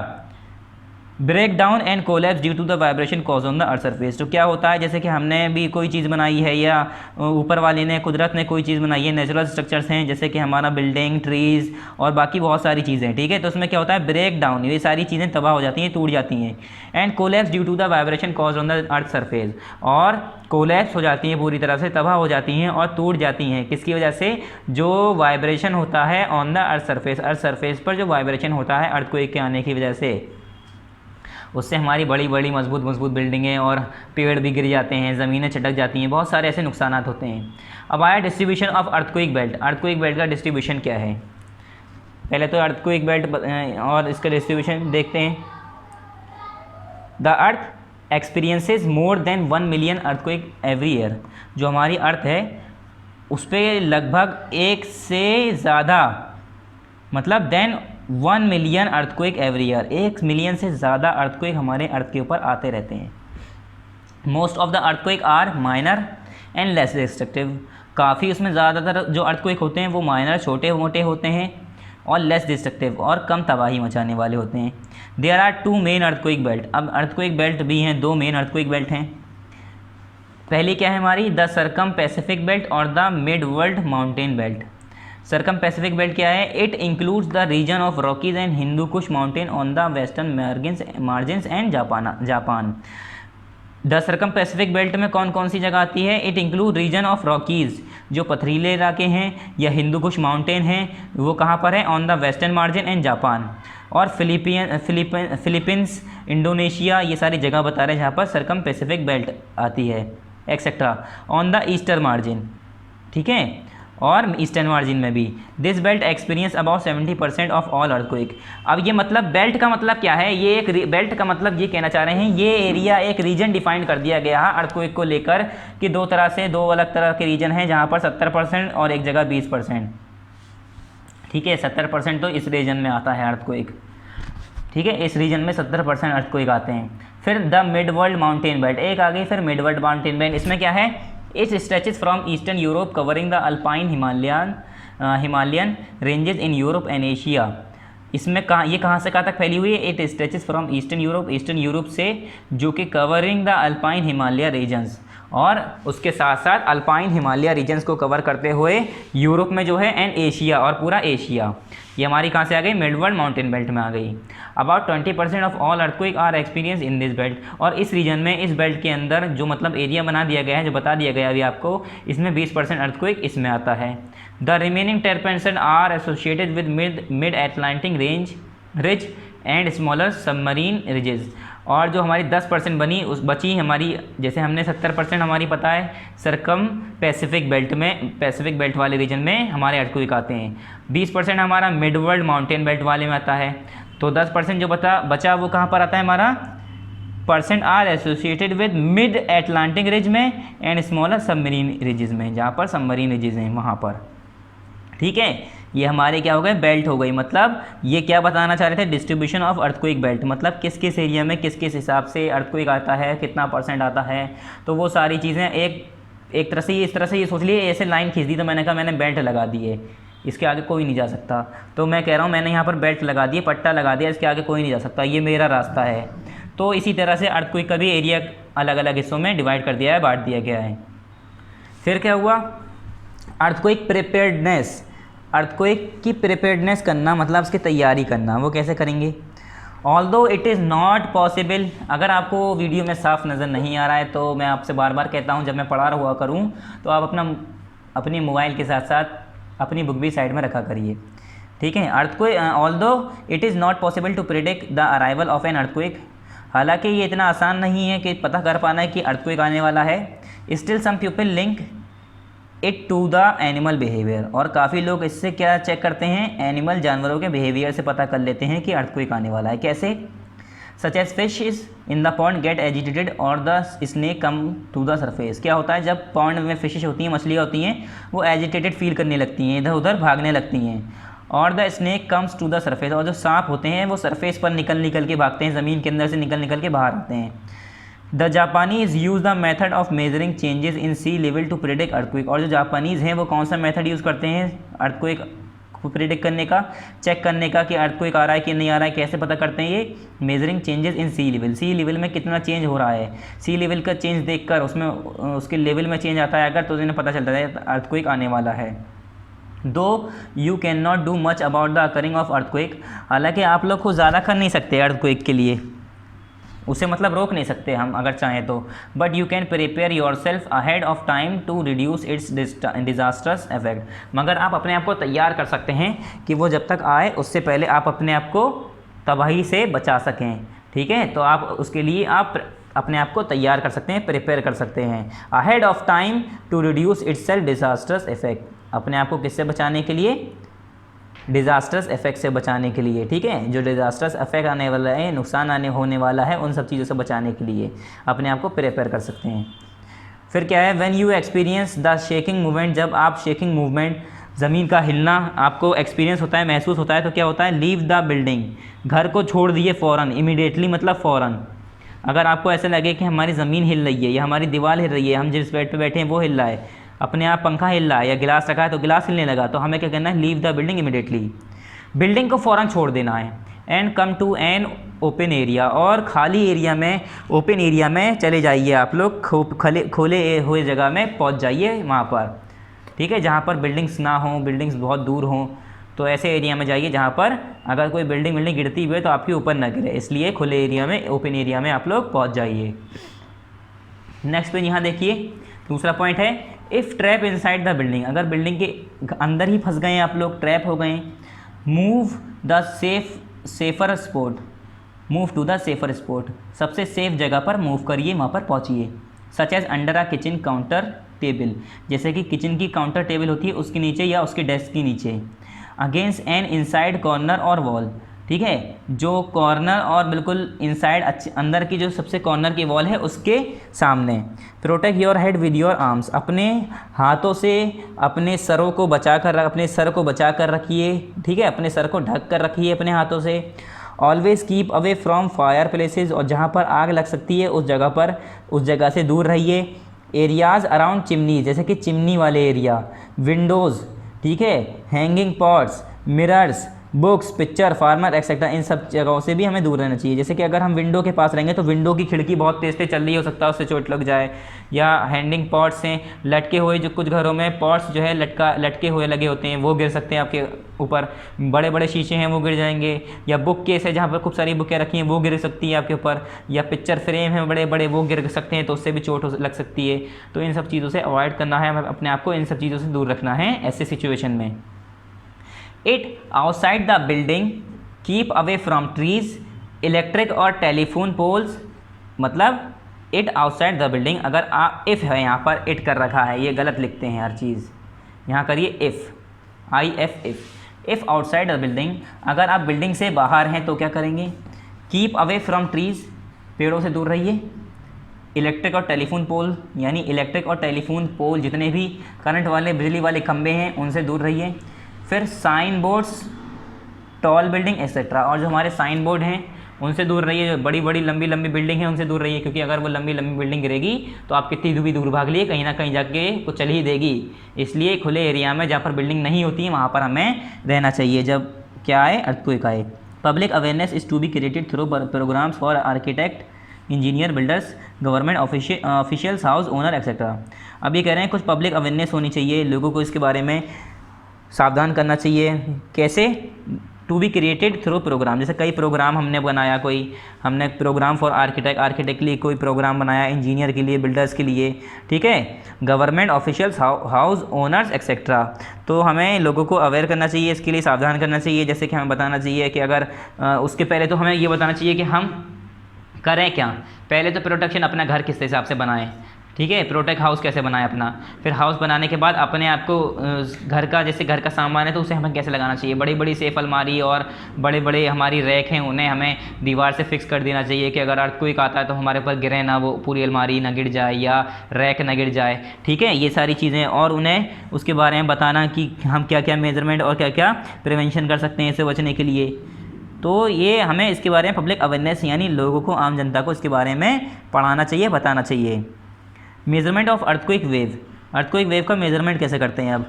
break down and collapse due to the vibration cause on the earth surface. तो क्या होता है, जैसे कि हमने भी कोई चीज़ बनाई है या ऊपर वाले ने, कुदरत ने कोई चीज़ बनाई है, नेचुरल स्ट्रक्चर्स हैं जैसे कि हमारा बिल्डिंग, ट्रीज़ और बाकी बहुत सारी चीज़ें, ठीक है, तो उसमें क्या होता है, ब्रेक डाउन, ये सारी चीज़ें तबाह हो जाती हैं, टूट जाती हैं। And collapse due to the vibration cause on the earth surface, और कोलैप्स हो जाती हैं, पूरी तरह से तबाह हो जाती हैं और टूट जाती हैं, किसकी वजह से, जो वाइब्रेशन होता है ऑन द अर्थ सरफेस पर जो वाइब्रेशन होता है अर्थक्वेक के आने की वजह से, उससे हमारी बड़ी बड़ी मजबूत बिल्डिंगें और पेड़ भी गिर जाते हैं, ज़मीनें चटक जाती हैं, बहुत सारे ऐसे नुकसान होते हैं। अब आया distribution of earthquake belt. Earthquake belt का डिस्ट्रीब्यूशन क्या है, पहले तो अर्थक्वेक बेल्ट और इसका डिस्ट्रीब्यूशन देखते हैं। The earth experiences more than 1 million earthquake every year, जो हमारी अर्थ है उस पर लगभग 1 से ज़्यादा, मतलब then 1 million earthquake every year, 1 million से ज़्यादा अर्थक्वेक हमारे अर्थ के ऊपर आते रहते हैं। Most of the earthquake are minor and less destructive, काफ़ी उसमें ज़्यादातर जो अर्थक्वेक होते हैं वो माइनर, छोटे मोटे होते हैं, और लेस डिस्ट्रक्टिव, और कम तबाही मचाने वाले होते हैं। There are 2 main earthquake belt, अब अर्थक्वेक बेल्ट भी हैं, 2 मेन अर्थक्वेक बेल्ट हैं। पहली क्या है हमारी, द सरकम पैसिफिक बेल्ट और the mid world mountain belt. Circum Pacific belt क्या है, it includes the region of Rockies and Hindu Kush mountain on the western margins and Japan. The circum Pacific belt में कौन कौन सी जगह आती है, it include region of Rockies जो पथरीले इलाके हैं, या हिंदू कुश माउंटेन हैं, वो कहाँ पर है, on the western margin and Japan. और फिलीपींस, इंडोनेशिया, ये सारी जगह बता रहे हैं जहाँ पर सरकम पैसिफिक बेल्ट आती है, etcetera, on the eastern margin, ठीक है, और ईस्टर्न मार्जिन में भी। This belt experience about 70% of all earthquake. अब ये मतलब बेल्ट का मतलब क्या है, ये एक बेल्ट का मतलब ये कहना चाह रहे हैं, ये एरिया एक रीजन डिफाइन कर दिया गया है अर्थक्वेक को लेकर कि दो अलग तरह के रीजन हैं जहाँ पर 70% और एक जगह 20%, ठीक है। 70% तो इस रीजन में आता है अर्थक्वेक, ठीक है, इस रीजन में 70% अर्थक्वेक आते हैं। फिर the mid world mountain belt एक आ गई, फिर मिड वर्ल्ड माउंटेन बेल्ट, इसमें क्या है, it stretches from eastern Europe covering the alpine Himalayan ranges in Europe and Asia. इसमें कहाँ से कहाँ तक फैली हुई है, it stretches from eastern Europe से, जो कि covering the alpine Himalaya regions, और उसके साथ साथ अल्पाइन हिमालय रीजन्स को कवर करते हुए यूरोप में जो है, एंड एशिया, और पूरा एशिया। ये हमारी कहाँ से आ गई, मिड वर्ल्ड माउंटेन बेल्ट में आ गई। About 20% of all earthquake are experience in this belt. और इस रीजन में, इस बेल्ट के अंदर जो मतलब एरिया बना दिया गया है, जो बता दिया गया अभी आपको, इसमें 20% अर्थक्वेक इसमें आता है। The remaining 10% are associated with mid Atlantic ridge and smaller submarine ridges. और जो हमारी 10% बची हमारी, जैसे हमने 70% हमारी पता है सरकम पैसिफिक बेल्ट में, पैसिफिक बेल्ट वाले रीजन में हमारे अर्थक्वेक आते हैं, 20% हमारा मिड वर्ल्ड माउंटेन बेल्ट वाले में आता है, तो 10% जो बचा वो कहाँ पर आता है हमारा, % are associated with mid Atlantic ridge में एंड स्मॉलर सबमरीन रिजेस में, जहाँ पर सबमरीन रिजेस हैं वहाँ पर, ठीक है। ये हमारे क्या हो गए, बेल्ट हो गई। मतलब ये क्या बताना चाह रहे थे, डिस्ट्रीब्यूशन ऑफ अर्थक्वेक बेल्ट, मतलब किस किस एरिया में किस किस हिसाब से अर्थक्वेक आता है, कितना % आता है, तो वो सारी चीज़ें एक तरह से, इस तरह से ये सोच लिए, ऐसे लाइन खींच दी, तो मैंने कहा मैंने बेल्ट लगा दी है, इसके आगे कोई नहीं जा सकता, तो मैं कह रहा हूँ मैंने यहाँ पर बेल्ट लगा दिए, पट्टा लगा दिया, इसके आगे कोई नहीं जा सकता, ये मेरा रास्ता है। तो इसी तरह से अर्थक्वेक का भी एरिया अलग अलग हिस्सों में डिवाइड कर दिया है, बांट दिया गया है। फिर क्या हुआ, अर्थक्वेक प्रिपेयर्डनेस। अर्थक्वेक की प्रिपेयर्डनेस करना मतलब उसकी तैयारी करना, वो कैसे करेंगे। Although it is not possible, अगर आपको वीडियो में साफ नज़र नहीं आ रहा है तो मैं आपसे बार बार कहता हूँ, जब मैं पढ़ा हुआ करूँ तो आप अपनी मोबाइल के साथ साथ अपनी बुक भी साइड में रखा करिए, ठीक है। Earthquake, although it is not possible to predict the arrival of an earthquake, हालांकि ये इतना आसान नहीं है कि पता कर पाना है कि अर्थक्वेक आने वाला है। Still some people link it to the animal behaviour, और काफ़ी लोग इससे क्या चेक करते हैं, एनिमल जानवरों के बिहेवियर से पता कर लेते हैं कि अर्थक्वेक आने वाला है। कैसे, such as fish is in the pond get agitated और the snake come to the surface. क्या होता है, जब पॉन्ड में फिशेज होती हैं, मछलियाँ होती हैं, वो एजिटेटेड फील करने लगती हैं, इधर उधर भागने लगती हैं, और the snake comes to the surface, और जो सांप होते हैं वो सरफेस पर निकल के भागते हैं, ज़मीन के अंदर से निकल के बाहर आते हैं। The Japanese use the method of measuring changes in sea level to predict earthquake, और जो जापानीज़ हैं वो कौन सा मेथड यूज़ करते हैं अर्थक्वेक को प्रिडिक्ट करने का, चेक करने का कि अर्थक्वेक आ रहा है कि नहीं आ रहा है। कैसे पता करते हैं ये, measuring changes in sea level, sea level में कितना चेंज हो रहा है, सी लेवल का चेंज देखकर उसमें उसके लेवल में चेंज आता है अगर, तो इन्हें पता चलता है अर्थक्वेक आने वाला है। दो you can not do much about the occurring of earthquake, हालांकि आप लोग को ज़्यादा कर नहीं सकते अर्थक्वेक के लिए, उसे मतलब रोक नहीं सकते हम अगर चाहें तो, but you can prepare yourself ahead of time to reduce its disasters effect. मगर आप अपने आप को तैयार कर सकते हैं कि वो जब तक आए उससे पहले आप अपने आप को तबाही से बचा सकें, ठीक है। तो आप उसके लिए आप अपने आप को तैयार कर सकते हैं, प्रिपेयर कर सकते हैं। Ahead of time to reduce itself disasters effect, अपने आप को किससे बचाने के लिए, डिज़ास्टर्स इफेक्ट से बचाने के लिए, ठीक है। जो डिज़ास्टर्स इफेक्ट आने वाला है, नुकसान होने वाला है, उन सब चीज़ों से बचाने के लिए अपने आप को प्रिपेयर कर सकते हैं। फिर क्या है, when you experience the shaking movement, जब आप शेकिंग मूवमेंट, ज़मीन का हिलना आपको एक्सपीरियंस होता है, महसूस होता है, तो क्या होता है, लीव द बिल्डिंग, घर को छोड़ दिए फ़ौरन, इमीडिएटली मतलब फ़ौरन। अगर आपको ऐसा लगे कि हमारी ज़मीन हिल रही है या हमारी दीवार हिल रही है, हम जिस बेड पर बैठे हैं वो हिल रहा है, अपने आप पंखा हिल रहा है या गिलास रखा है तो गिलास हिलने लगा, तो हमें क्या करना है, leave the building immediately, building को फ़ौरन छोड़ देना है। And come to an open area, और खाली एरिया में, ओपन एरिया में चले जाइए आप लोग, खोले हुए जगह में पहुंच जाइए वहाँ पर, ठीक है, जहाँ पर बिल्डिंग्स ना हो, बिल्डिंग्स बहुत दूर हों, तो ऐसे एरिया में जाइए जहाँ पर अगर कोई बिल्डिंग गिरती हुई है तो आपके ऊपर ना गिरे, इसलिए खुले एरिया में, ओपन एरिया में आप लोग पहुँच जाइए। नेक्स्ट पे यहाँ देखिए, दूसरा पॉइंट है if trap inside the building, अगर बिल्डिंग के अंदर ही फंस गए हैं आप लोग, ट्रैप हो गए, move the safer spot, move to the safer spot, सबसे सेफ जगह पर मूव करिए, वहाँ पर पहुँचिए। Such as under a kitchen counter table, जैसे कि किचन की काउंटर टेबल होती है उसके नीचे या उसके डेस्क के नीचे। अगेंस्ट एन इनसाइड कॉर्नर और वॉल, ठीक है, जो कॉर्नर और बिल्कुल इनसाइड अंदर की जो सबसे कॉर्नर की वॉल है उसके सामने। Protect your head with your arms, अपने हाथों से अपने सरों को बचा कर, अपने सर को बचा कर रखिए, ठीक है, अपने सर को ढक कर रखिए अपने हाथों से। Always keep away from fire places, और जहाँ पर आग लग सकती है उस जगह से दूर रहिए। एरियाज़ अराउंड चिमनी, जैसे कि चिमनी वाले एरिया, विंडोज़, ठीक है, hanging pots, mirrors, books, picture, farmer etcetera, इन सब जगहों से भी हमें दूर रहना चाहिए। जैसे कि अगर हम विंडो के पास रहेंगे तो विंडो की खिड़की बहुत तेज़ चल रही हो सकता है उससे चोट लग जाए, या हैंगिंग पॉट्स हैं, लटके हुए, जो कुछ घरों में पॉट्स जो है लटके हुए लगे होते हैं वो गिर सकते हैं आपके ऊपर, बड़े बड़े शीशे हैं वो गिर जाएंगे, या बुक केस है जहाँ पर खूब सारी बुकें रखी हैं वो गिर सकती हैं आपके ऊपर, या पिक्चर फ्रेम है बड़े बड़े वो गिर सकते हैं तो उससे भी चोट लग सकती है। तो इन सब चीज़ों से अवॉइड करना है, हमें अपने आप को इन सब चीज़ों से दूर रखना है ऐसे सिचुएशन में। It outside the building, keep away from trees, electric और टेलीफोन पोल्स, मतलब इट आउटसाइड द बिल्डिंग, अगर आप इफ़ है यहाँ पर इट कर रखा है, ये गलत लिखते हैं हर चीज़, यहाँ करिए if, if outside the building, अगर आप बिल्डिंग से बाहर हैं तो क्या करेंगे, कीप अवे फ्रॉम ट्रीज, पेड़ों से दूर रहिए, इलेक्ट्रिक और टेलीफोन पोल, यानी इलेक्ट्रिक और टेलीफोन पोल जितने भी करंट वाले बिजली वाले खंभे हैं उनसे दूर रहिए। फिर sign boards, tall building etcetera, और जो हमारे साइन बोर्ड हैं उनसे दूर रहिए, जो बड़ी बड़ी लंबी लंबी बिल्डिंग है उनसे दूर रहिए, क्योंकि अगर वो लंबी लंबी बिल्डिंग गिरेगी तो आप कितनी भी दूर भाग लिए कहीं ना कहीं जाके वो चल ही देगी। इसलिए खुले एरिया में जहाँ पर बिल्डिंग नहीं होती है वहाँ पर हमें रहना चाहिए जब क्या आए, अर्थक्वेक आए। Public awareness is to be created through programs for architect, engineer, builders, government officials, house owner etcetera. अब ये कह रहे हैं कुछ पब्लिक अवेयरनेस होनी चाहिए, लोगों को इसके बारे में सावधान करना चाहिए। कैसे? To be created through program, जैसे कई प्रोग्राम हमने बनाया, हमने प्रोग्राम फॉर आर्किटेक्ट के लिए कोई प्रोग्राम बनाया, इंजीनियर के लिए, बिल्डर्स के लिए, ठीक है, government officials, house owners etcetera. तो हमें लोगों को अवेयर करना चाहिए, इसके लिए सावधान करना चाहिए। जैसे कि हमें बताना चाहिए कि अगर उसके पहले तो हमें ये बताना चाहिए कि हम करें क्या। पहले तो प्रोटेक्शन अपना घर किस हिसाब से बनाएं, ठीक है, प्रोटेक्ट हाउस कैसे बनाएं अपना। फिर हाउस बनाने के बाद अपने आप को घर का, जैसे घर का सामान है तो उसे हमें कैसे लगाना चाहिए। बड़ी बड़ी सेफ अलमारी और बड़े बड़े हमारी रैक हैं उन्हें हमें दीवार से फिक्स कर देना चाहिए कि अगर अर्थक्वेक आता है तो हमारे ऊपर गिरे ना, वो पूरी अलमारी ना गिर जाए या रैक ना गिर जाए, ठीक है, ये सारी चीज़ें। और उन्हें उसके बारे में बताना कि हम क्या क्या मेजरमेंट और क्या क्या प्रिवेंशन कर सकते हैं इससे बचने के लिए। तो ये हमें इसके बारे में पब्लिक अवेयरनेस, यानी लोगों को, आम जनता को इसके बारे में पढ़ाना चाहिए, बताना चाहिए। मेजरमेंट ऑफ अर्थक्वेक वेव का मेजरमेंट कैसे करते हैं। अब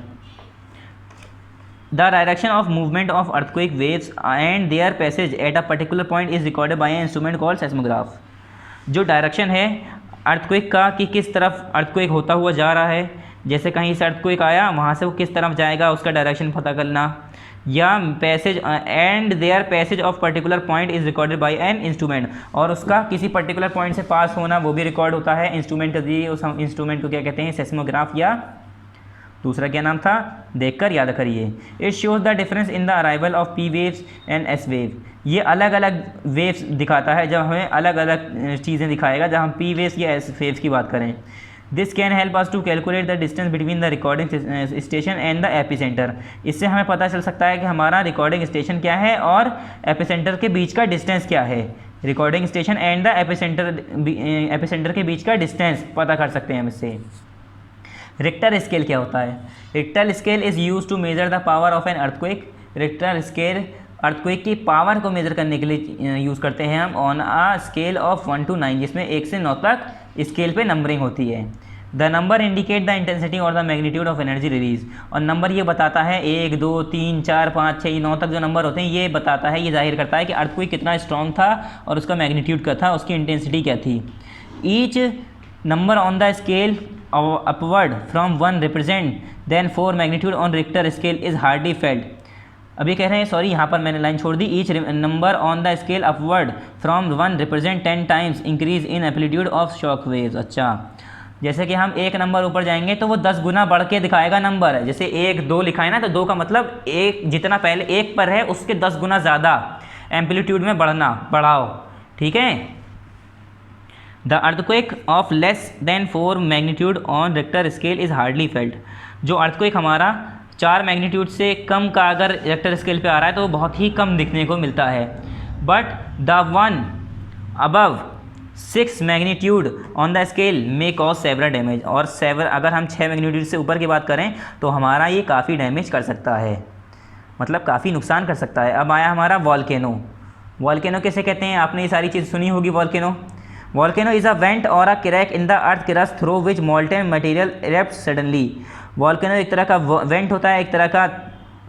the direction of movement of earthquake waves and their passage at a particular point is recorded by an instrument called seismograph. जो डायरेक्शन है अर्थक्वेक का कि किस तरफ अर्थक्वेक होता हुआ जा रहा है, जैसे कहीं से अर्थक्वेक आया वहाँ से वो किस तरफ जाएगा उसका डायरेक्शन पता करना, या passage and their passage of particular point is recorded by an instrument, और उसका किसी पर्टिकुलर पॉइंट से पास होना वो भी रिकॉर्ड होता है इंस्ट्रूमेंट के जरिए। उस इंस्ट्रूमेंट को क्या कहते हैं, सेस्मोग्राफ, या दूसरा क्या नाम था, देखकर याद करिए। It shows the difference in the arrival of P waves and S wave. ये अलग अलग वेव्स दिखाता है, जब हमें अलग अलग चीज़ें दिखाएगा जब हम पी वेव्स या एस वेव्स की बात करें। This can help us to calculate the distance between the recording station and the epicentre. इससे हमें पता चल सकता है कि हमारा रिकॉर्डिंग स्टेशन क्या है और एपिसेंटर के बीच का डिस्टेंस क्या है। Recording station and the epicentre के बीच का डिस्टेंस पता कर सकते हैं हम इससे। रिक्टर स्केल क्या होता है? Richter scale is use to measure the power of an earthquake. Richter scale earthquake की पावर को मेज़र करने के लिए यूज़ करते हैं हम on a scale of 1 to 9, जिसमें 1 से 9 तक स्केल पे नंबरिंग होती है। The number indicate the intensity और the magnitude of energy release, और नंबर ये बताता है 1 2 3 4 5 6 9 तक जो नंबर होते हैं ये बताता है, ये जाहिर करता है कि अर्थक्वेक कितना स्ट्रॉन्ग था और उसका मैग्नीट्यूड क्या था, उसकी इंटेंसिटी क्या थी। Each number on the scale upward from 1 represent then 4 magnitude on Richter scale is hardly felt. अभी कह रहे हैं, सॉरी यहाँ पर मैंने लाइन छोड़ दी, each number on the scale upward from 1 represent 10 times increase in amplitude of shock waves. अच्छा, जैसे कि हम एक नंबर ऊपर जाएंगे तो वो 10 गुना बढ़ के दिखाएगा नंबर है, जैसे 1 2 लिखा है ना, तो 2 का मतलब एक जितना पहले 1 पर है उसके 10 गुना ज़्यादा एम्पलीट्यूड में बढ़ाओ, ठीक है। The earthquake of less than 4 magnitude on Richter scale is hardly felt. जो अर्थक्वेक हमारा 4 मैग्नीट्यूड से कम का अगर रिक्टर स्केल पे आ रहा है तो वो बहुत ही कम दिखने को मिलता है। But the one above 6 magnitude on the scale may cause several damage, और अगर हम 6 मैग्नीट्यूड से ऊपर की बात करें तो हमारा ये काफ़ी डैमेज कर सकता है, मतलब काफ़ी नुकसान कर सकता है। अब आया हमारा वॉल्केनो। वॉल्केनो कैसे कहते हैं, आपने ये सारी चीज़ सुनी होगी। वॉल्केनो इज़ अ वेंट और a crack in the earth crust through which molten material erupt suddenly. Volcano एक तरह का वेंट होता है, एक तरह का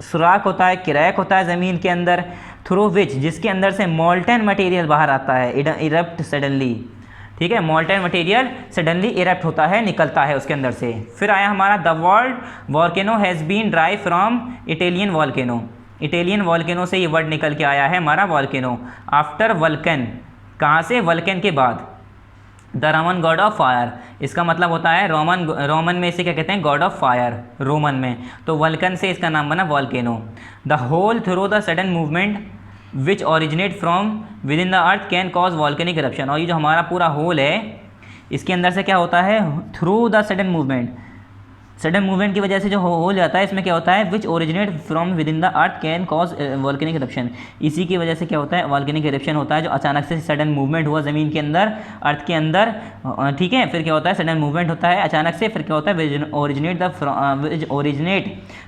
सुराख होता है, क्रैक होता है ज़मीन के अंदर, थ्रू विच जिसके अंदर से मोल्टेन मटेरियल बाहर आता है, इरप्ट सडनली, ठीक है। मोल्टेन मटेरियल सडनली इरप्ट होता है, निकलता है उसके अंदर से। फिर आया हमारा the word volcano has been drive from Italian volcano. Italian volcano से ये वर्ड निकल के आया है हमारा वॉल्केनो। आफ्टर वल्कन, कहाँ से, वल्कन के बाद। The Roman God of fire, इसका मतलब होता है रोमन में इसे क्या कहते हैं, गॉड ऑफ फायर रोमन में, तो वल्कन से इसका नाम बना volcano. The hole through the sudden movement which originate from within the earth can cause volcanic eruption. और ये जो हमारा पूरा होल है इसके अंदर से क्या होता है, थ्रू द सडन मूवमेंट की वजह से जो हो जाता है, इसमें क्या होता है, which originate from within the earth can cause volcanic eruption. इसी की वजह से क्या होता है, वॉल्केनिक इरप्शन होता है, जो अचानक से सडन मूवमेंट हुआ ज़मीन के अंदर, अर्थ के अंदर, ठीक है। फिर क्या होता है, सडन मूवमेंट होता है अचानक से, फिर क्या होता है, which originate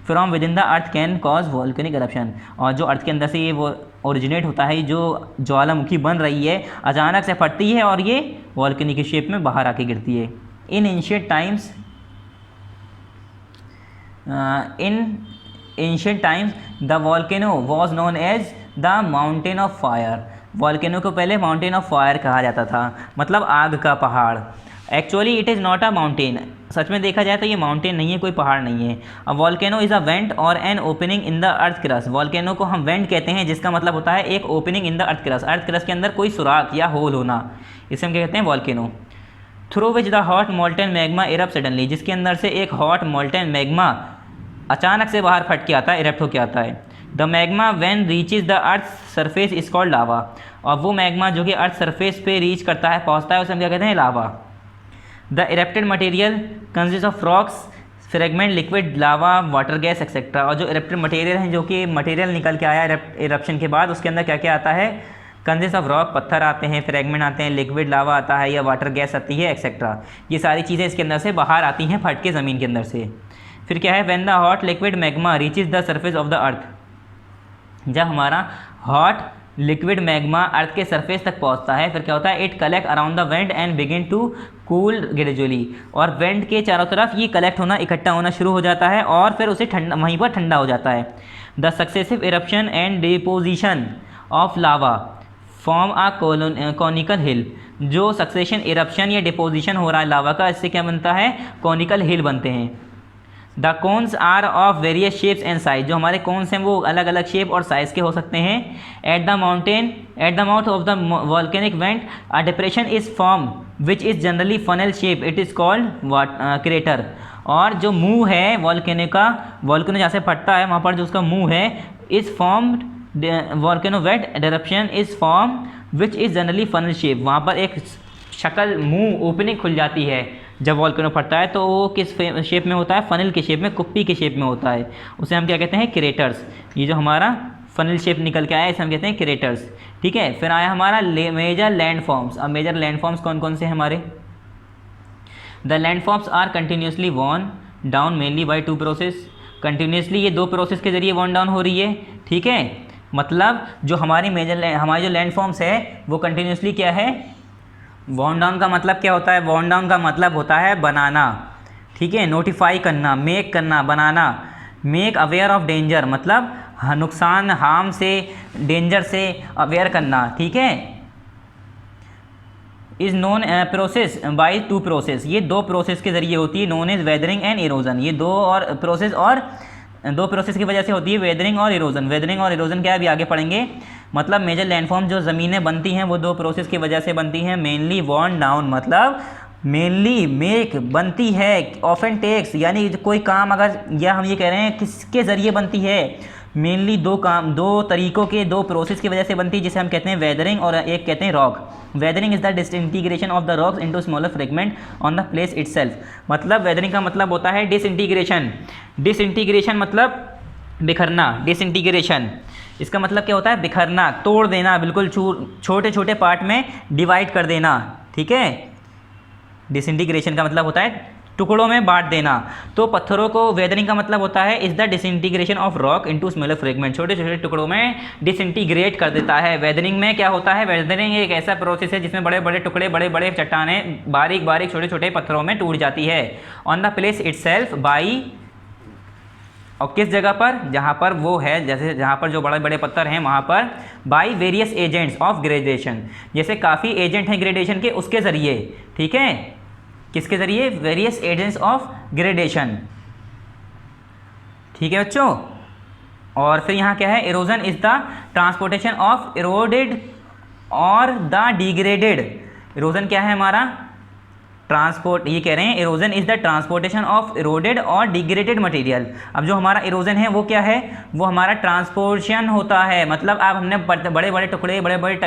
from within the earth can cause volcanic eruption. और जो अर्थ के अंदर से ये वो ओरिजिनेट होता है, जो ज्वालामुखी बन रही है अचानक से फटती है और ये वॉल्केनिक की शेप में बाहर आके गिरती है। In ancient times the volcano was known as the mountain of fire. Volcano को पहले माउंटेन ऑफ फायर कहा जाता था, मतलब आग का पहाड़। Actually it is not a mountain, सच में देखा जाए तो ये माउंटेन नहीं है, कोई पहाड़ नहीं है। अ वॉल्केनो इज़ अ वेंट और an opening in the earth crust. Volcano को हम वेंट कहते हैं, जिसका मतलब होता है एक opening in the earth crust के अंदर कोई सुराख या होल होना, इसे हम क्या कहते हैं, volcano. Through which the hot molten magma erupt suddenly, जिसके अंदर से एक हॉट मोल्टेन मैग्मा अचानक से बाहर फट के आता है, इरप्ट होकर आता है। The magma when reaches the earth surface is called lava, और वो मैग्मा जो कि अर्थ सरफेस पे रीच करता है, पहुंचता है, उसे हम क्या कहते हैं, lava. The erupted material consist of rocks fragment liquid lava water gas etcetera. और जो इरप्टेड मटेरियल हैं, जो कि मटेरियल निकल के आया इरप्शन के बाद, उसके अंदर क्या क्या आता है, कंसिस्ट ऑफ रॉक, पत्थर आते हैं, फ्रेगमेंट आते हैं, लिक्विड लावा आता है या वाटर गैस आती है एक्सेट्रा। ये सारी चीज़ें इसके अंदर से बाहर आती हैं फट के ज़मीन के अंदर से। फिर क्या है, when the hot liquid magma reaches the surface of the अर्थ, जब हमारा हॉट लिक्विड मैग्मा अर्थ के सरफेस तक पहुंचता है, फिर क्या होता है, it collect around the vent and begin to cool gradually. और वेंट के चारों तरफ ये कलेक्ट होना, इकट्ठा होना शुरू हो जाता है और फिर उसे ठंडा, वहीं पर ठंडा हो जाता है। The successive eruption and deposition of lava form a conical hill. जो सक्सेशन इरप्शन या डिपोजिशन हो रहा है लावा का, इससे क्या बनता है, कॉनिकल हिल बनते हैं। The cones are of various shapes and size. जो हमारे कोन्स हैं वो अलग अलग शेप और साइज़ के हो सकते हैं। At the mouth of the volcanic went a depression is form which is generally funnel shape, it is called crater. और जो मुंह है वॉल्केनो जहाँ से फटता है, वहाँ पर जो उसका मुंह है, is formed volcano with the eruption is form which is generally funnel shape. वहाँ पर एक शक्ल, मुंह, ओपनिंग खुल जाती है जब वॉल्केनो फटता है, तो वो किस शेप में होता है, फनल के शेप में, कुप्पी के शेप में होता है। उसे हम क्या कहते हैं, क्रेटर्स। ये जो हमारा फनल शेप निकल के आया है, इसे हम कहते हैं क्रेटर्स, ठीक है। फिर आया हमारा मेजर लैंड फॉर्म्स। अब मेजर लैंड फॉर्म्स कौन कौन से हैं हमारे, the land forms are continuously worn down mainly by 2 process. Continuously ये 2 प्रोसेस के जरिए वॉर्न डाउन हो रही है, ठीक है। मतलब जो हमारी जो लैंड फॉर्म्स है वो कंटिन्यूसली क्या है, वॉर्न डाउन का मतलब क्या होता है? वॉर्न डाउन का मतलब होता है बनाना, ठीक है, नोटिफाई करना, मेक करना, बनाना। मेक अवेयर ऑफ डेंजर मतलब नुकसान, हार्म से, डेंजर से अवेयर करना, ठीक है। Is known process by two process, ये दो प्रोसेस के ज़रिए होती है, known is weathering and erosion. ये दो प्रोसेस की वजह से होती है, वेदरिंग और इरोजन। वेदरिंग और इरोजन क्या है, अभी आगे पढ़ेंगे। मतलब मेजर लैंडफॉर्म जो ज़मीनें बनती हैं वो दो प्रोसेस की वजह से बनती हैं। मेनली वॉर्न डाउन मतलब मेनली मेक बनती है, ऑफन टेक्स यानी कोई काम अगर, या हम ये कह रहे हैं किसके ज़रिए बनती है, मेनली दो तरीकों के, दो प्रोसेस की वजह से बनती है, जिसे हम कहते हैं वेदरिंग और एक कहते हैं rock. Weathering is the disintegration of the rocks into smaller fragment on the place itself. मतलब वेदरिंग का मतलब होता है डिसइंटीग्रेशन। डिसइंटीग्रेशन मतलब बिखरना, डिसइंटीग्रेशन इसका मतलब क्या होता है? बिखरना, तोड़ देना, बिल्कुल छोटे छोटे पार्ट में डिवाइड कर देना, ठीक है। डिसइंटीग्रेशन का मतलब होता है टुकड़ों में बांट देना। तो पत्थरों को, वेदरिंग का मतलब होता है is the disintegration of rock into smaller fragment, छोटे छोटे टुकड़ों में डिसइंटीग्रेट कर देता है। वेदरिंग में क्या होता है? वेदरिंग एक ऐसा प्रोसेस है जिसमें बड़े बड़े टुकड़े, बड़े बड़े चट्टानें बारीक बारीक छोटे छोटे पत्थरों में टूट जाती है। On the place itself by, और किस जगह पर? जहाँ पर वो है, जैसे जहाँ पर जो बड़े बड़े पत्थर हैं वहाँ पर, by various agents of gradation, जैसे काफ़ी एजेंट हैं ग्रेडेशन के, उसके ज़रिए, ठीक है। किसके ज़रिए? वेरियस एजेंट्स ऑफ ग्रेडेशन, ठीक है बच्चों। और फिर यहाँ क्या है? Erosion is the transportation of eroded और द डिग्रेडेड। इरोजन क्या है हमारा? ट्रांसपोर्ट, ये कह रहे हैं erosion is the transportation of eroded और डिग्रेडेड मटेरियल। अब जो हमारा इरोजन है वो क्या है? वो हमारा ट्रांसपोर्शन होता है। मतलब अब हमने बड़े बड़े टुकड़े, बड़े बड़े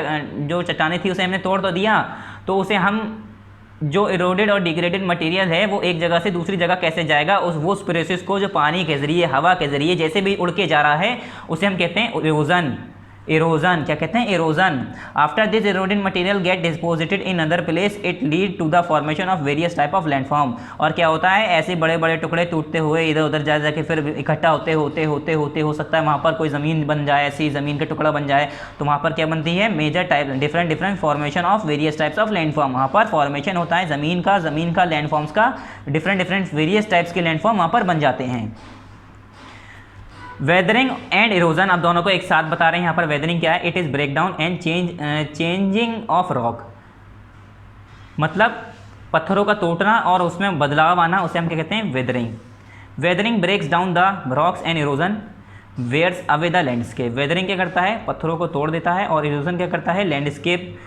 जो चट्टानें थी उसे हमने तोड़ तो दिया, तो उसे हम, जो इरोडेड और डिग्रेडेड मटेरियल है वो एक जगह से दूसरी जगह कैसे जाएगा, उस प्रोसेस को जो पानी के ज़रिए, हवा के ज़रिए जैसे भी उड़ के जा रहा है उसे हम कहते हैं इरोजन। इरोजन क्या कहते हैं? Erosion. After this eroded material get deposited in other place, it lead to the formation of various type of landform. और क्या होता है? ऐसे बड़े बड़े टुकड़े टूटते हुए इधर उधर जा जाके फिर इकट्ठा होते होते होते होते हो सकता है वहाँ पर कोई ज़मीन बन जाए, ऐसी ज़मीन का टुकड़ा बन जाए, तो वहाँ पर क्या बनती है? Major type, different different formation of various types of landform. वहाँ पर फॉर्मेशन होता है ज़मीन का लैंडफॉर्म्स का, डिफरेंट डिफरेंट वेरियस टाइप्स के लैंडफॉर्म वहाँ पर बन जाते हैं। वेदरिंग एंड इरोजन, अब दोनों को एक साथ बता रहे हैं यहाँ पर। वेदरिंग क्या है? It is break down and changing of rock, मतलब पत्थरों का टूटना और उसमें बदलाव आना, उसे हम क्या कहते हैं? Weathering. Weathering breaks down the rocks and erosion wears away the landscape. Weathering क्या करता है? पत्थरों को तोड़ देता है, और इरोजन क्या करता है? लैंडस्केप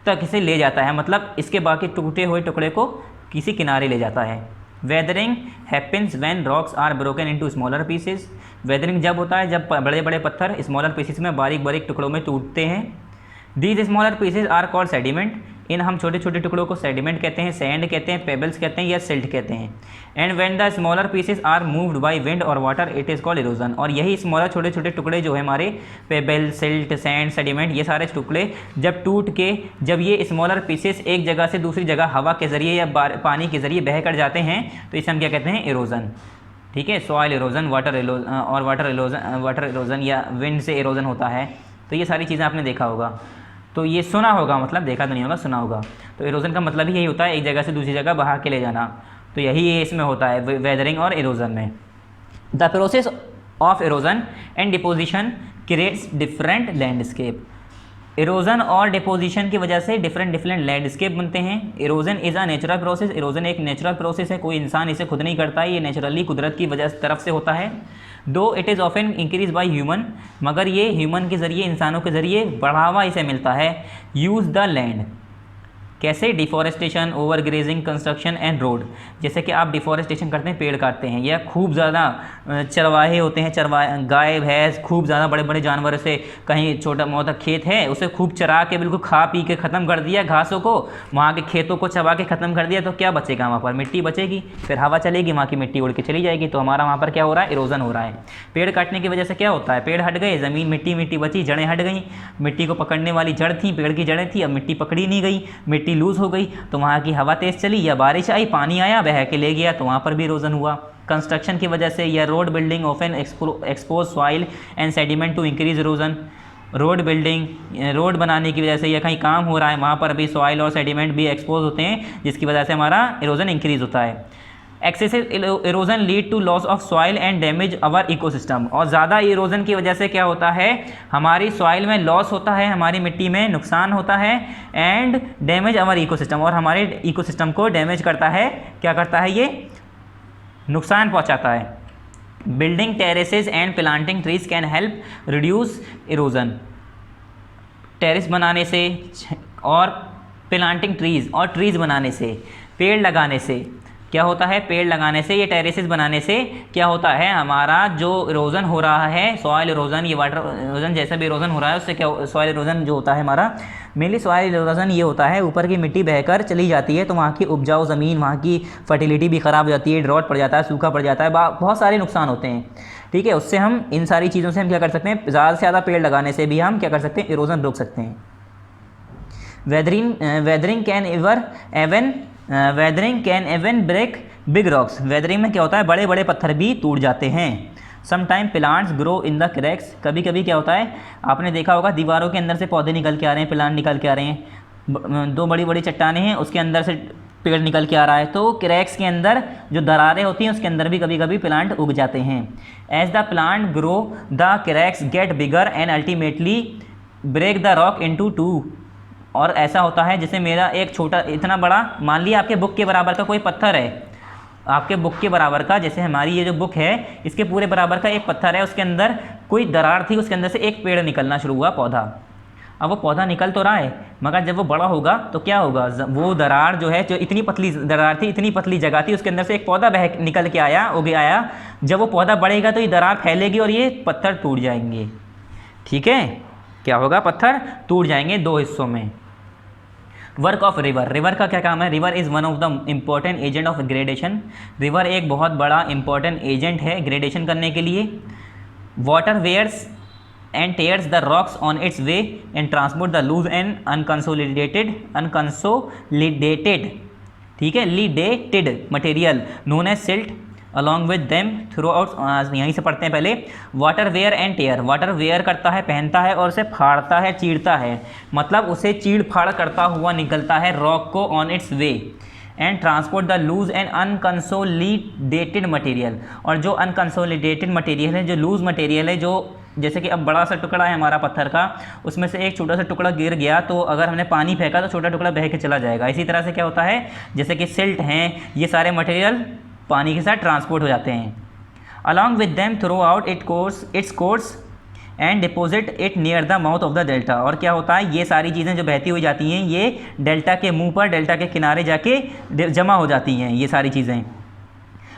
तक इसे ले जाता है, मतलब इसके बाकी टूटे हुए टुकड़े को किसी किनारे ले जाता है। Weathering happens when rocks are broken into smaller pieces. Weathering जब होता है जब बड़े बड़े पत्थर स्मॉलर पीसेस में, बारीक बारीक टुकड़ों में टूटते हैं। These smaller pieces are called sediment. इन हम छोटे छोटे टुकड़ों को सेडिमेंट कहते हैं, सैंड कहते हैं, पेबल्स कहते हैं या सिल्ट कहते हैं। And when the smaller pieces are moved by wind और water, it is called erosion. और यही स्मॉलर छोटे छोटे टुकड़े जो है हमारे, पेबल, सिल्ट, सैंड, सेडिमेंट, ये सारे टुकड़े जब टूट के, जब ये स्मॉलर पीसेस एक जगह से दूसरी जगह हवा के ज़रिए या पानी के ज़रिए बह कर जाते हैं, तो इसे हम क्या कहते हैं? इरोजन, ठीक है। सॉइल इरोजन, वाटर इरोजन या विंड से इरोजन होता है। तो ये सारी चीज़ें आपने देखा होगा, तो ये सुना होगा, मतलब देखा तो नहीं होगा, सुना होगा। तो इरोजन का मतलब ही यही होता है, एक जगह से दूसरी जगह बहा के ले जाना। तो यही इसमें होता है वेदरिंग और इरोजन में। The process of erosion and deposition creates different landscape. Erosion और डिपोजिशन की वजह से डिफरेंट डिफरेंट लैंडस्केप बनते हैं। Erosion is a natural process. Erosion एक नेचुरल प्रोसेस है, कोई इंसान इसे खुद नहीं करता है, ये नेचुरली कुदरत की वजह तरफ से होता है। दो it is often increase by human, मगर ये ह्यूमन के ज़रिए, इंसानों के ज़रिए बढ़ावा इसे मिलता है। यूज़ द लैंड, कैसे? Deforestation, over grazing, construction and road. जैसे कि आप डिफॉरेस्टेशन करते हैं, पेड़ काटते हैं, या खूब ज़्यादा चरवाहे होते हैं, गाय भैंस, खूब ज़्यादा बड़े बड़े जानवर से, कहीं छोटा मोटा खेत है उसे खूब चरा के बिल्कुल खा पी के ख़त्म कर दिया, घासों को, वहाँ के खेतों को चबा के ख़त्म कर दिया, तो क्या बचेगा वहाँ पर? मिट्टी बचेगी, फिर हवा चलेगी, वहाँ की मिट्टी उड़ के चली जाएगी। तो हमारा वहाँ पर क्या हो रहा है? इरोजन हो रहा है। पेड़ काटने की वजह से क्या होता है? पेड़ हट गए, ज़मीन मिट्टी मिट्टी बची, जड़ें हट गई, मिट्टी को पकड़ने वाली जड़ थी, पेड़ की जड़ें थी, अब मिट्टी पकड़ी नहीं गई, मिट्टी लूज हो गई, तो वहाँ की हवा तेज़ चली या बारिश आई, पानी आया, बह के ले गया, तो वहाँ पर भी इरोजन हुआ। कंस्ट्रक्शन की वजह से, या road building often expose soil and sediment to increase erosion. Road building, road बनाने की वजह से या कहीं काम हो रहा है वहाँ पर भी सॉइल और सेडिमेंट भी एक्सपोज होते हैं, जिसकी वजह से हमारा इरोजन इंक्रीज होता है। Excessive erosion lead to loss of soil and damage our ecosystem, और ज़्यादा इरोजन की वजह से क्या होता है, हमारी सॉइल में लॉस होता है, हमारी मिट्टी में नुकसान होता है, एंड डैमेज अवर इकोसिस्टम, और हमारे इकोसिस्टम को डैमेज करता है, क्या करता है ये, नुकसान पहुंचाता है। Building terraces and planting trees can help reduce erosion, terrace बनाने से और प्लांटिंग ट्रीज, और ट्रीज बनाने से, पेड़ लगाने से क्या होता है, पेड़ लगाने से, ये टेरेसेस बनाने से क्या होता है, हमारा जो इरोजन हो रहा है, सॉइल इरोजन, ये वाटर इरोजन जैसा भी इरोजन हो रहा है, उससे क्या, सॉइल इरोजन जो होता है हमारा, मेनली सॉइल इरोजन ये होता है, ऊपर की मिट्टी बहकर चली जाती है तो वहाँ की उपजाऊ ज़मीन, वहाँ की फर्टिलिटी भी ख़राब हो जाती है, ड्रॉट पड़ जाता है, सूखा पड़ जाता है, बहुत सारे नुकसान होते हैं। ठीक है, उससे हम इन सारी चीज़ों से हम क्या कर सकते हैं, ज़्यादा से ज़्यादा पेड़ लगाने से भी हम क्या कर सकते हैं, इरोजन रोक सकते हैं। Weathering can even break big rocks, weathering में क्या होता है, बड़े बड़े पत्थर भी टूट जाते हैं। Sometime plants grow in the cracks, कभी कभी क्या होता है, आपने देखा होगा दीवारों के अंदर से पौधे निकल के आ रहे हैं, प्लांट निकल के आ रहे हैं, दो बड़ी बड़ी चट्टानें हैं, उसके अंदर से पेड़ निकल के आ रहा है, तो क्रैक्स के अंदर जो दरारें होती हैं उसके अंदर भी कभी कभी प्लांट उग जाते हैं। As the plant grow the cracks get bigger and ultimately break the rock into two, और ऐसा होता है जैसे मेरा एक छोटा, इतना बड़ा, मान लिया आपके बुक के बराबर का कोई पत्थर है, आपके बुक के बराबर का, जैसे हमारी ये जो बुक है इसके पूरे बराबर का एक पत्थर है, उसके अंदर कोई दरार थी, उसके अंदर से एक पेड़ निकलना शुरू हुआ, पौधा। अब वो पौधा निकल तो रहा है, मगर जब वो बड़ा होगा तो क्या होगा, वो दरार जो है, जो इतनी पतली दरार थी, इतनी पतली जगह थी, उसके अंदर से एक पौधा निकल के आया, उग आया। जब वो पौधा बढ़ेगा तो ये दरार फैलेगी और ये पत्थर टूट जाएंगे। ठीक है, क्या होगा, पत्थर टूट जाएंगे दो हिस्सों में। वर्क ऑफ रिवर, रिवर का क्या काम है, river is one of the important agent of gradation, river एक बहुत बड़ा इंपॉर्टेंट एजेंट है ग्रेडेशन करने के लिए। Water wears and tears the rocks on its way and transport the loose and unconsolidated, ठीक है, leaded material known as silt along with them throughout, यहीं से पढ़ते हैं पहले। Water wear and tear, water wear करता है, पहनता है, और उसे फाड़ता है, चीरता है, मतलब उसे चीड़ फाड़ करता हुआ निकलता है रॉक को on its way, and transport the loose and unconsolidated material, और जो अनकंसोलिडेटेड मटेरियल है, जो लूज मटेरियल है, जो जैसे कि अब बड़ा सा टुकड़ा है हमारा पत्थर का, उसमें से एक छोटा सा टुकड़ा गिर गया तो अगर हमने पानी फेंका तो छोटा टुकड़ा बह के चला जाएगा। इसी तरह से क्या होता है, जैसे कि सिल्ट हैं, ये सारे मटेरियल पानी के साथ ट्रांसपोर्ट हो जाते हैं। Along with them through out its course and deposit it near the mouth of the delta, और क्या होता है, ये सारी चीज़ें जो बहती हुई जाती हैं ये डेल्टा के मुंह पर, डेल्टा के किनारे जाके जमा हो जाती हैं ये सारी चीज़ें।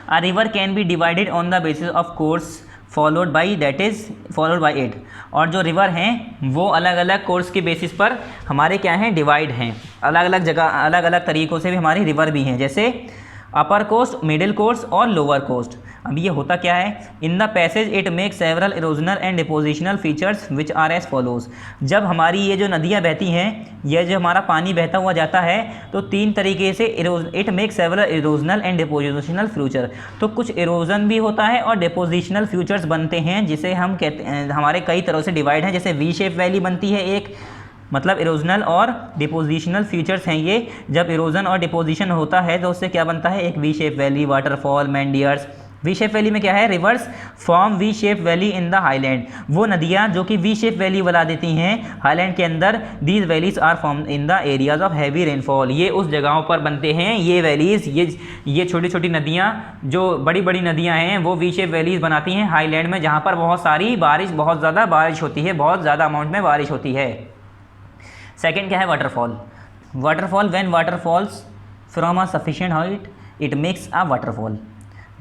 A river can be divided on the basis of course followed by it, और जो रिवर हैं वो अलग अलग कोर्स के बेसिस पर हमारे क्या हैं, डिवाइड हैं, अलग अलग जगह, अलग अलग तरीक़ों से भी हमारी रिवर भी हैं, जैसे अपर कोस्ट, मिडिल कोस्ट और लोअर कोस्ट। अब ये होता क्या है, in the passage it make several erosional and depositional features which are as follows. जब हमारी ये जो नदियाँ बहती हैं, यह जो हमारा पानी बहता हुआ जाता है, तो तीन तरीके से it make several erosional and depositional future, तो कुछ इरोजन भी होता है और डिपोजिशनल फ्यूचर्स बनते हैं, जिसे हम कहते हैं, हमारे कई तरह से डिवाइड हैं, जैसे वी शेप वैली बनती है एक, मतलब इरोजनल और डिपोजिशनल फीचर्स हैं ये। जब इरोजन और डिपोजिशन होता है तो उससे क्या बनता है, एक V shape valley, waterfall, meanders. V shape valley में क्या है, rivers form V shape valley in the highland, वो नदियाँ जो कि वी शेप वैली बना देती हैं हाईलैंड के अंदर। These valleys are form in the areas of heavy rainfall, ये उस जगहों पर बनते हैं ये वैलीज, ये छोटी छोटी नदियाँ, जो बड़ी बड़ी नदियाँ हैं वो वी शेप वैलीज बनाती हैं हाईलैंड में, जहाँ पर बहुत सारी बारिश, बहुत ज़्यादा बारिश होती है, बहुत ज़्यादा अमाउंट में बारिश होती है। सेकेंड क्या है, waterfall. Waterfall when water falls from a sufficient height it makes a waterfall,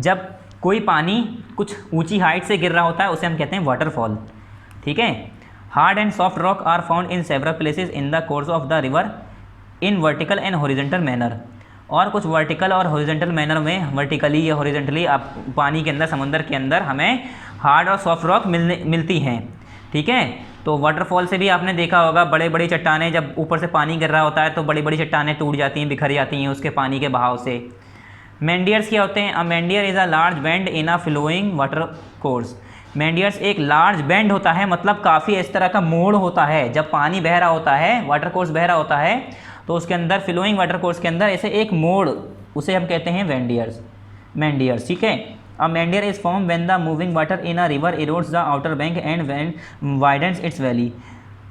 जब कोई पानी कुछ ऊंची हाइट से गिर रहा होता है उसे हम कहते हैं वाटरफॉल। ठीक है, hard and soft rock are found in several places in the course of the river in vertical and horizontal manner, और कुछ वर्टिकल और हॉरिजॉन्टल मैनर में, वर्टिकली या हॉरिजॉन्टली आप पानी के अंदर, समुद्र के अंदर हमें हार्ड और सॉफ्ट रॉक मिलती हैं। ठीक है, तो वाटरफॉल से भी आपने देखा होगा, बड़े बड़ी चट्टानें, जब ऊपर से पानी गिर रहा होता है तो बड़ी बड़ी चट्टानें टूट जाती हैं, बिखर जाती हैं उसके पानी के बहाव से। मैंडियर्स क्या होते हैं, a meander is a large bend in a flowing water course, meanders एक लार्ज बेंड होता है, मतलब काफ़ी इस तरह का मोड़ होता है। जब पानी बह रहा होता है, वाटर कोर्स बह रहा होता है, तो उसके अंदर फ्लोइंग वाटर कोर्स के अंदर ऐसे एक मोड़, उसे हम कहते हैं मेंडियर्स। ठीक है। A meander is form when the moving water in a river erodes the outer bank and when widens its valley.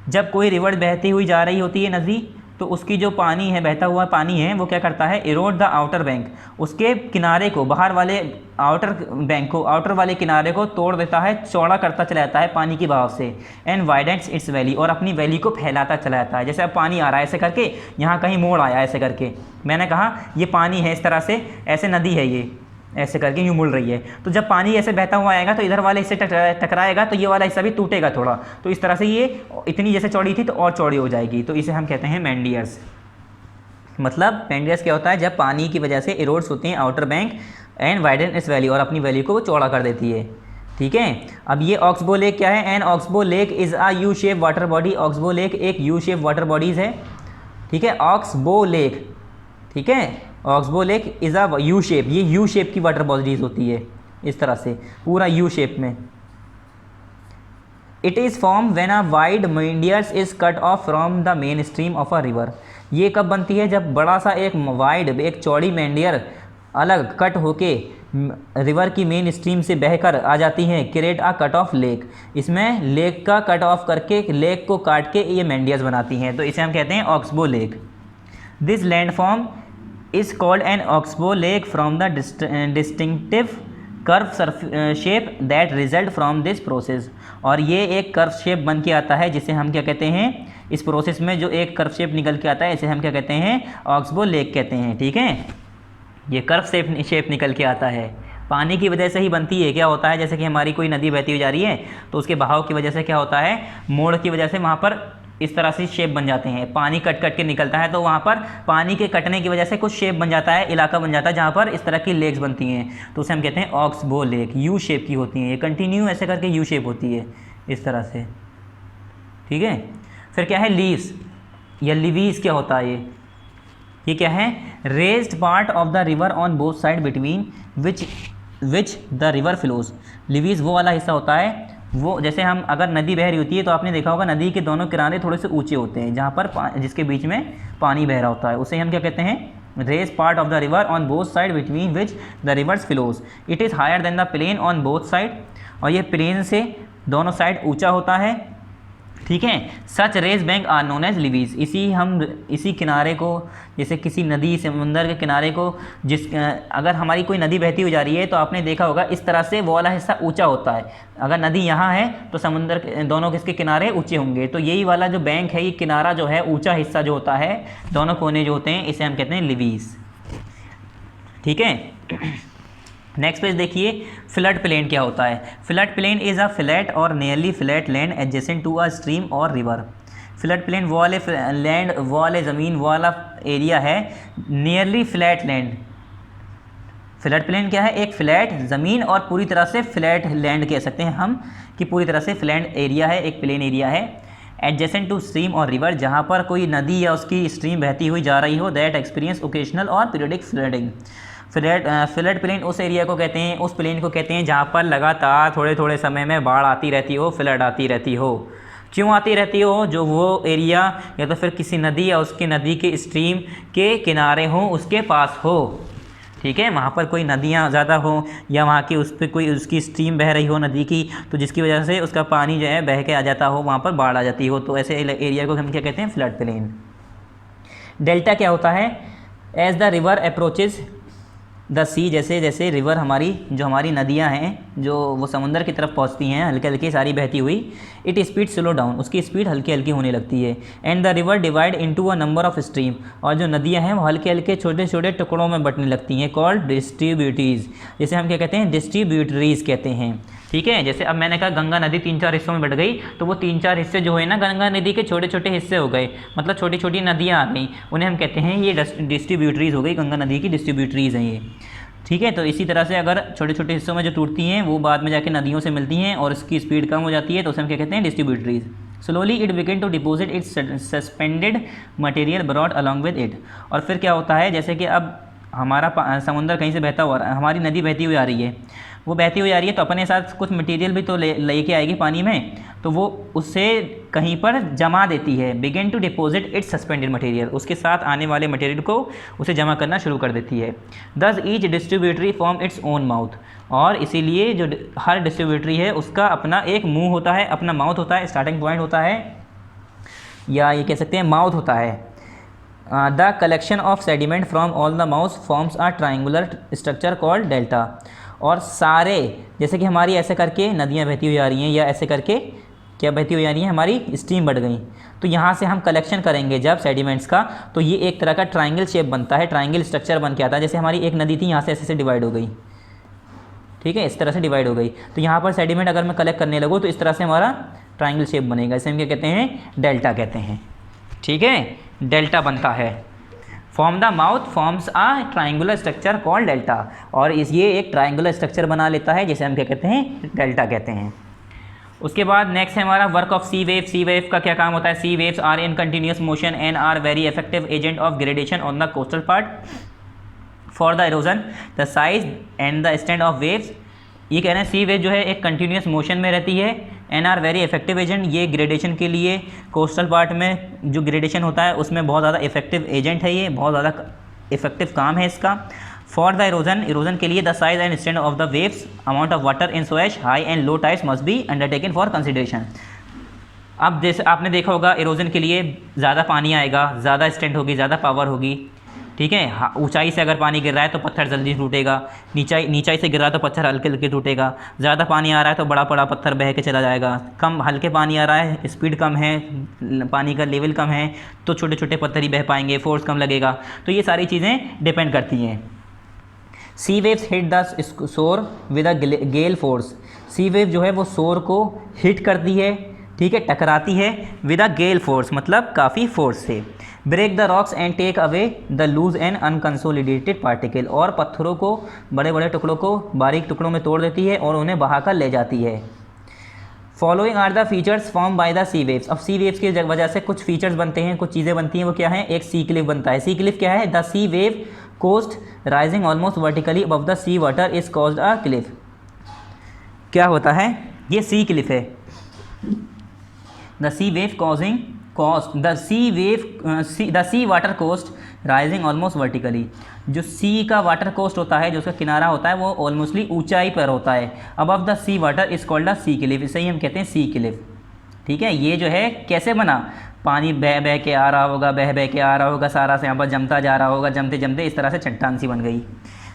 जब कोई रिवर बहती हुई जा रही होती है, नदी, तो उसकी जो पानी है, बहता हुआ पानी है, वो क्या करता है, इरोड द आउटर बैंक, उसके किनारे को, बाहर वाले आउटर बैंक को, आउटर वाले किनारे को तोड़ देता है, चौड़ा करता चला जाता है पानी की बहाव से। एंड वाइडेंस इट्स वैली, और अपनी वैली को फैलाता चला जाता है। जैसे अब पानी आ रहा है ऐसे करके, यहाँ कहीं मोड़ आया ऐसे करके, मैंने कहा ये पानी है इस तरह से, ऐसे नदी है ये, ऐसे करके यूँ मुड़ रही है। तो जब पानी ऐसे बहता हुआ आएगा तो इधर वाले हिस्से टकराएगा, तो ये वाला हिस्सा भी टूटेगा थोड़ा, तो इस तरह से ये इतनी जैसे चौड़ी थी तो और चौड़ी हो जाएगी। तो इसे हम कहते हैं मेंडियर्स। मतलब मेंडियर्स क्या होता है, जब पानी की वजह से इरोड्स होते हैं outer bank and widen it's valley, और अपनी वैली को वो चौड़ा कर देती है। ठीक है। अब ये ऑक्सबो लेक क्या है, an oxbow lake is a U shape water body. Oxbow lake एक यू शेप वाटर बॉडीज़ है। ठीक है, ऑक्सबो लेक। ठीक है, oxbow lake is a U shape, ये यू शेप की वाटर बॉडीज होती है, इस तरह से पूरा यू शेप में। It is form when a wide meanders is cut off from the main stream of a river. ये कब बनती है, जब बड़ा सा एक वाइड, एक चौड़ी मेंडियर अलग कट होके रिवर की मेन स्ट्रीम से बहकर आ जाती है। Create a cut off lake, इसमें लेक का कट ऑफ करके, लेक को काट के ये मेंडियर्स बनाती हैं, तो इसे हम कहते हैं oxbow lake. This landform is called an oxbow lake from the distinctive curve shape that result from this process। और ये एक कर्व शेप बन के आता है, जिसे हम क्या कहते हैं, इस प्रोसेस में जो एक कर्व शेप निकल के आता है, इसे हम क्या कहते हैं, ऑक्सबो लेक कहते हैं। ठीक है, ये कर्व शेप निकल के आता है, पानी की वजह से ही बनती है। क्या होता है, जैसे कि हमारी कोई नदी बहती हुई जा रही है, तो उसके बहाव की वजह से क्या होता है, मोड़ की वजह से वहाँ पर इस तरह से शेप बन जाते हैं, पानी कट कट के निकलता है, तो वहाँ पर पानी के कटने की वजह से कुछ शेप बन जाता है, इलाका बन जाता है जहाँ पर इस तरह की लेक्स बनती हैं, तो उसे हम कहते हैं ऑक्सबो लेक। यू शेप की होती हैं ये, कंटिन्यू ऐसे करके यू शेप होती है इस तरह से। ठीक है। फिर क्या है, लीव्स या लिवीज क्या होता है, ये क्या है, raised part of the river on both side between which the river flows. Levees वो वाला हिस्सा होता है, वो जैसे हम अगर नदी बह रही होती है तो आपने देखा होगा नदी के दोनों किनारे थोड़े से ऊंचे होते हैं, जहाँ पर जिसके बीच में पानी बह रहा होता है, उसे हम क्या कहते हैं, raise part of the river on both side between which the rivers flows. It is higher than the plain on both side, और ये प्लेन से दोनों साइड ऊंचा होता है। ठीक है। Such raise bank are known as levees. इसी किनारे को, जैसे किसी नदी, समुंदर के किनारे को, अगर हमारी कोई नदी बहती हुई जा रही है तो आपने देखा होगा इस तरह से वो वाला हिस्सा ऊंचा होता है। अगर नदी यहाँ है तो समुंदर के दोनों किसके किनारे ऊंचे होंगे, तो यही वाला जो बैंक है, ये किनारा जो है, ऊंचा हिस्सा जो होता है, दोनों कोने जो होते हैं, इसे हम कहते हैं लिवीज। ठीक है। नेक्स्ट पेज देखिए, फ्लड प्लेन क्या होता है। Flood plain is a flat और nearly flat land adjacent to a stream और रिवर। फ्लड प्लेन वो वाले लैंड, वो वाले ज़मीन, वो वाला एरिया है, nearly flat land. Flood plain क्या है, एक फ्लैट ज़मीन और पूरी तरह से फ्लैट लैंड कह सकते हैं हम, कि पूरी तरह से फ्लैट एरिया है, एक प्लेन एरिया है। एडजेसेंट टू स्ट्रीम और रिवर, जहाँ पर कोई नदी या उसकी स्ट्रीम बहती हुई जा रही हो, दैट एक्सपीरियंस ओकेशनल और पीरियडिक फ्लडिंग। फ्लड प्लेन उस एरिया को कहते हैं, उस प्लेन को कहते हैं जहाँ पर लगातार थोड़े थोड़े समय में बाढ़ आती रहती हो, फ्लड आती रहती हो। क्यों आती रहती हो, जो वो एरिया या तो फिर किसी नदी या उसकी नदी के स्ट्रीम के किनारे हो, उसके पास हो। ठीक है, वहाँ पर कोई नदियाँ ज़्यादा हो या वहाँ की उस पर कोई उसकी स्ट्रीम बह रही हो नदी की, तो जिसकी वजह से उसका पानी जो है बह के आ जाता हो, वहाँ पर बाढ़ आ जाती हो, तो ऐसे एरिया को हम क्या कहते हैं, फ्लड प्लेन। डेल्टा क्या होता है, as the river approaches the sea, जैसे जैसे रिवर, हमारी नदियाँ हैं जो वो समुंदर की तरफ पहुँचती हैं, हल्के हल्के सारी बहती हुई, इट स्पीड स्लो डाउन, उसकी स्पीड हल्की हल्की होने लगती है। And the river divide into a number of stream, और जो नदियाँ हैं वो हल्के हल्के छोटे छोटे टुकड़ों में बंटने लगती हैं, कॉल्ड डिस्ट्रीब्यूटरीज, जिसे हम क्या कहते हैं, डिस्ट्रीब्यूटरीज कहते हैं। ठीक है, जैसे अब मैंने कहा गंगा नदी 3-4 हिस्सों में बढ़ गई, तो वो 3-4 हिस्से जो है ना, गंगा नदी के छोटे छोटे हिस्से हो गए, मतलब छोटी छोटी नदियाँ आ गई, उन्हें हम कहते हैं ये डिस्ट्रीब्यूटरीज हो गई, गंगा नदी की डिस्ट्रीब्यूटरीज हैं ये। ठीक है, तो इसी तरह से अगर छोटे छोटे हिस्सों में जो टूटती हैं वो बाद में जाके नदियों से मिलती हैं और इसकी स्पीड कम हो जाती है, तो उसे हम क्या कहते हैं, distributaries. Slowly it begin to deposit its suspended material brought along with it. और फिर क्या होता है, जैसे कि अब हमारा समुंदर कहीं से बहता हुआ, हमारी नदी बहती हुई आ रही है, वो बहती हुई आ रही है तो अपने साथ कुछ मटेरियल भी तो लेके आएगी पानी में, तो वो उससे कहीं पर जमा देती है। Begin to deposit its suspended material, उसके साथ आने वाले मटेरियल को उसे जमा करना शुरू कर देती है। दस each distributary form its own mouth, और इसीलिए जो हर डिस्ट्रीब्यूटरी है उसका अपना एक मुंह होता है, अपना माउथ होता है, स्टार्टिंग पॉइंट होता है, या ये कह सकते हैं माउथ होता है। The collection of sediment from all the mouth forms a triangular structure called delta. और सारे, जैसे कि हमारी ऐसे करके नदियाँ बहती हुई आ रही हैं, या ऐसे करके क्या बहती हुई आ रही हैं, हमारी स्ट्रीम बढ़ गई, तो यहाँ से हम कलेक्शन करेंगे जब सेडिमेंट्स का, तो ये एक तरह का ट्राइंगल शेप बनता है, ट्राइंगल स्ट्रक्चर बन के आता है। जैसे हमारी एक नदी थी, यहाँ से ऐसे डिवाइड हो गई, ठीक है, इस तरह से डिवाइड हो गई, तो यहाँ पर सेडिमेंट अगर मैं कलेक्ट करने लगूँ तो इस तरह से हमारा ट्राइंगल शेप बनेगा। इसे हम क्या कहते हैं, डेल्टा कहते हैं, ठीक है, डेल्टा बनता है। Form the mouth forms a triangular structure called delta, और ये एक ट्राइंगुलर स्ट्रक्चर बना लेता है, जिसे हम क्या कहते हैं, डेल्टा कहते हैं। उसके बाद नेक्स्ट है हमारा work of sea wave. Sea wave का क्या काम होता है, sea waves are in continuous motion and are very effective agent of gradation on the coastal part for the erosion the size and the stand of waves. ये कह रहे हैं सी wave जो है एक कंटिन्यूस मोशन में रहती है, and are very effective agent, ये ग्रेडेशन के लिए कोस्टल पार्ट में जो ग्रेडेशन होता है उसमें बहुत ज़्यादा इफेक्टिव एजेंट है, ये बहुत ज़्यादा इफेक्टिव काम है इसका। फॉर द इरोजन, इरोजन के लिए the size and stand of the waves amount of water in such high and low tides must be undertaken for consideration. अब जैसे आपने देखा होगा इरोजन के लिए ज़्यादा पानी आएगा, ज़्यादा स्ट्रेंथ होगी, ज़्यादा पावर होगी, ठीक है। ऊंचाई से अगर पानी गिर रहा है तो पत्थर जल्दी टूटेगा, नीचाई से गिर रहा है तो पत्थर हल्के हल्के टूटेगा, ज़्यादा पानी आ रहा है तो बड़ा बड़ा पत्थर बह के चला जाएगा, कम हल्के पानी आ रहा है, स्पीड कम है, पानी का लेवल कम है, तो छोटे छोटे पत्थर ही बह पाएंगे, फोर्स कम लगेगा। तो ये सारी चीज़ें डिपेंड करती हैं। Sea waves hit the shore with a gale force. Sea wave जो है वो शोर को हिट करती है, ठीक है, टकराती है विद अ गेल फोर्स, मतलब काफ़ी फोर्स से। Break the rocks and take away the loose and unconsolidated particle, और पत्थरों को, बड़े बड़े टुकड़ों को बारीक टुकड़ों में तोड़ देती है और उन्हें बहाकर ले जाती है। Following are the features form by the sea waves. अब सी वेव्स की वजह से कुछ फीचर्स बनते हैं, कुछ चीज़ें बनती हैं, वो क्या है, एक सी क्लिफ बनता है। सी क्लिफ क्या है, the sea wave coast rising almost vertically above the sea water is called a cliff. क्या होता है, ये सी क्लिफ है। The sea wave causing coast the sea water coast rising almost vertically. जो सी का water coast होता है, जो उसका किनारा होता है, वो ऑलमोस्टली ऊंचाई पर होता है, above the sea water is called the sea cliff, इसे ही हम कहते हैं सी क्लिफ, ठीक है। ये जो है कैसे बना, पानी बह बह के आ रहा होगा, बह बह के आ रहा होगा, सारा से यहाँ पर जमता जा रहा होगा, जमते जमते इस तरह से चट्टान सी बन गई।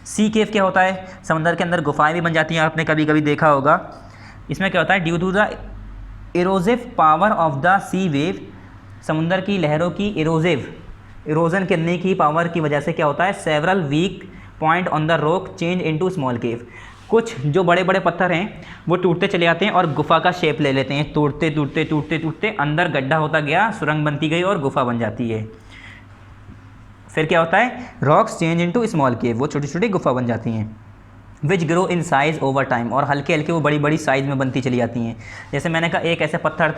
सी केव क्या होता है, समंदर के अंदर गुफाएं भी बन जाती हैं, आपने कभी कभी देखा होगा। इसमें क्या होता है, due to the erosive power of the sea wave, समुद्र की लहरों की इरोजन करने की पावर की वजह से क्या होता है, several weak point on the rock change into small cave. कुछ जो बड़े बड़े पत्थर हैं वो टूटते चले जाते हैं और गुफा का शेप ले लेते हैं, टूटते टूटते टूटते टूटते अंदर गड्ढा होता गया, सुरंग बनती गई और गुफा बन जाती है। फिर क्या होता है, रॉक्स चेंज इनटू स्मॉल केव, वो छोटी छोटी गुफा बन जाती हैं। Which grow in size over time, और हल्के हल्के वो बड़ी बड़ी साइज़ में बनती चली जाती हैं। जैसे मैंने कहा एक ऐसा पत्थर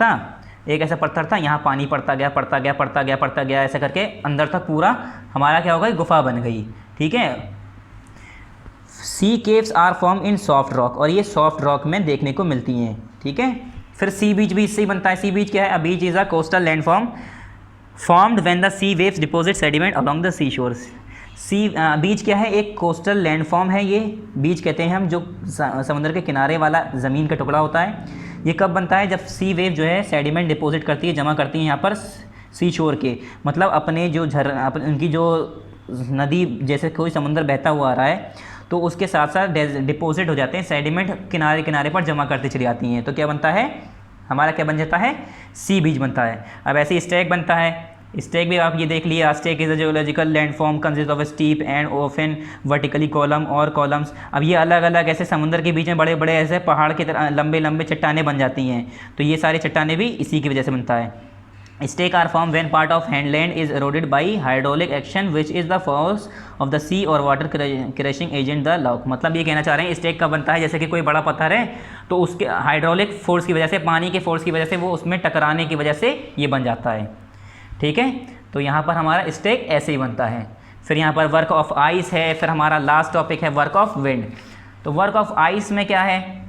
था, यहाँ पानी पड़ता गया पड़ता गया पड़ता गया पड़ता गया, ऐसा करके अंदर तक पूरा हमारा क्या होगा, गुफा बन गई, ठीक है। Sea caves are form in soft rock, और ये सॉफ्ट रॉक में देखने को मिलती हैं, ठीक है। फिर सी बीच भी इससे ही बनता है। सी बीच क्या है, a beach is a coastal landform formed when the sea waves deposit sediment along the sea shores. Beach क्या है, एक कोस्टल लैंडफॉर्म है, ये बीच कहते हैं हम, जो समुद्र के किनारे वाला ज़मीन का टुकड़ा होता है। ये कब बनता है, जब सी वेव जो है सेडिमेंट डिपॉजिट करती है, जमा करती है यहाँ पर सी शोर के, मतलब अपने जो उनकी जो नदी, जैसे कोई समुद्र बहता हुआ आ रहा है तो उसके साथ साथ डिपॉजिट हो जाते हैं, सेडिमेंट किनारे किनारे पर जमा करती चली जाती हैं, तो क्या बनता है, हमारा क्या बन जाता है, सी बीच बनता है। अब ऐसे स्टैग बनता है। स्टैग भी आप ये देख लिए, stack is a geological landform consist of steep and often vertically column और कॉलम्स। अब ये अलग अलग ऐसे समुद्र के बीच में बड़े बड़े ऐसे पहाड़ की तरह लंबे लंबे चट्टानें बन जाती हैं, तो ये सारी चट्टानें भी इसी की वजह से बनता है। Stack are form when part of headland is eroded by hydraulic action which is the force of the sea और water crushing agent the lock. मतलब ये कहना चाह रहे हैं स्टेक कब बनता है, जैसे कि कोई बड़ा पत्थर है तो उसके हाइड्रोलिक फोर्स की वजह से, पानी के फोर्स की वजह से, वो उसमें टकराने की वजह से ये बन जाता है, ठीक है। तो यहाँ पर हमारा स्टेक ऐसे ही बनता है। फिर यहाँ पर वर्क ऑफ आइस है। फिर हमारा लास्ट टॉपिक है वर्क ऑफ विंड। तो वर्क ऑफ आइस में क्या है,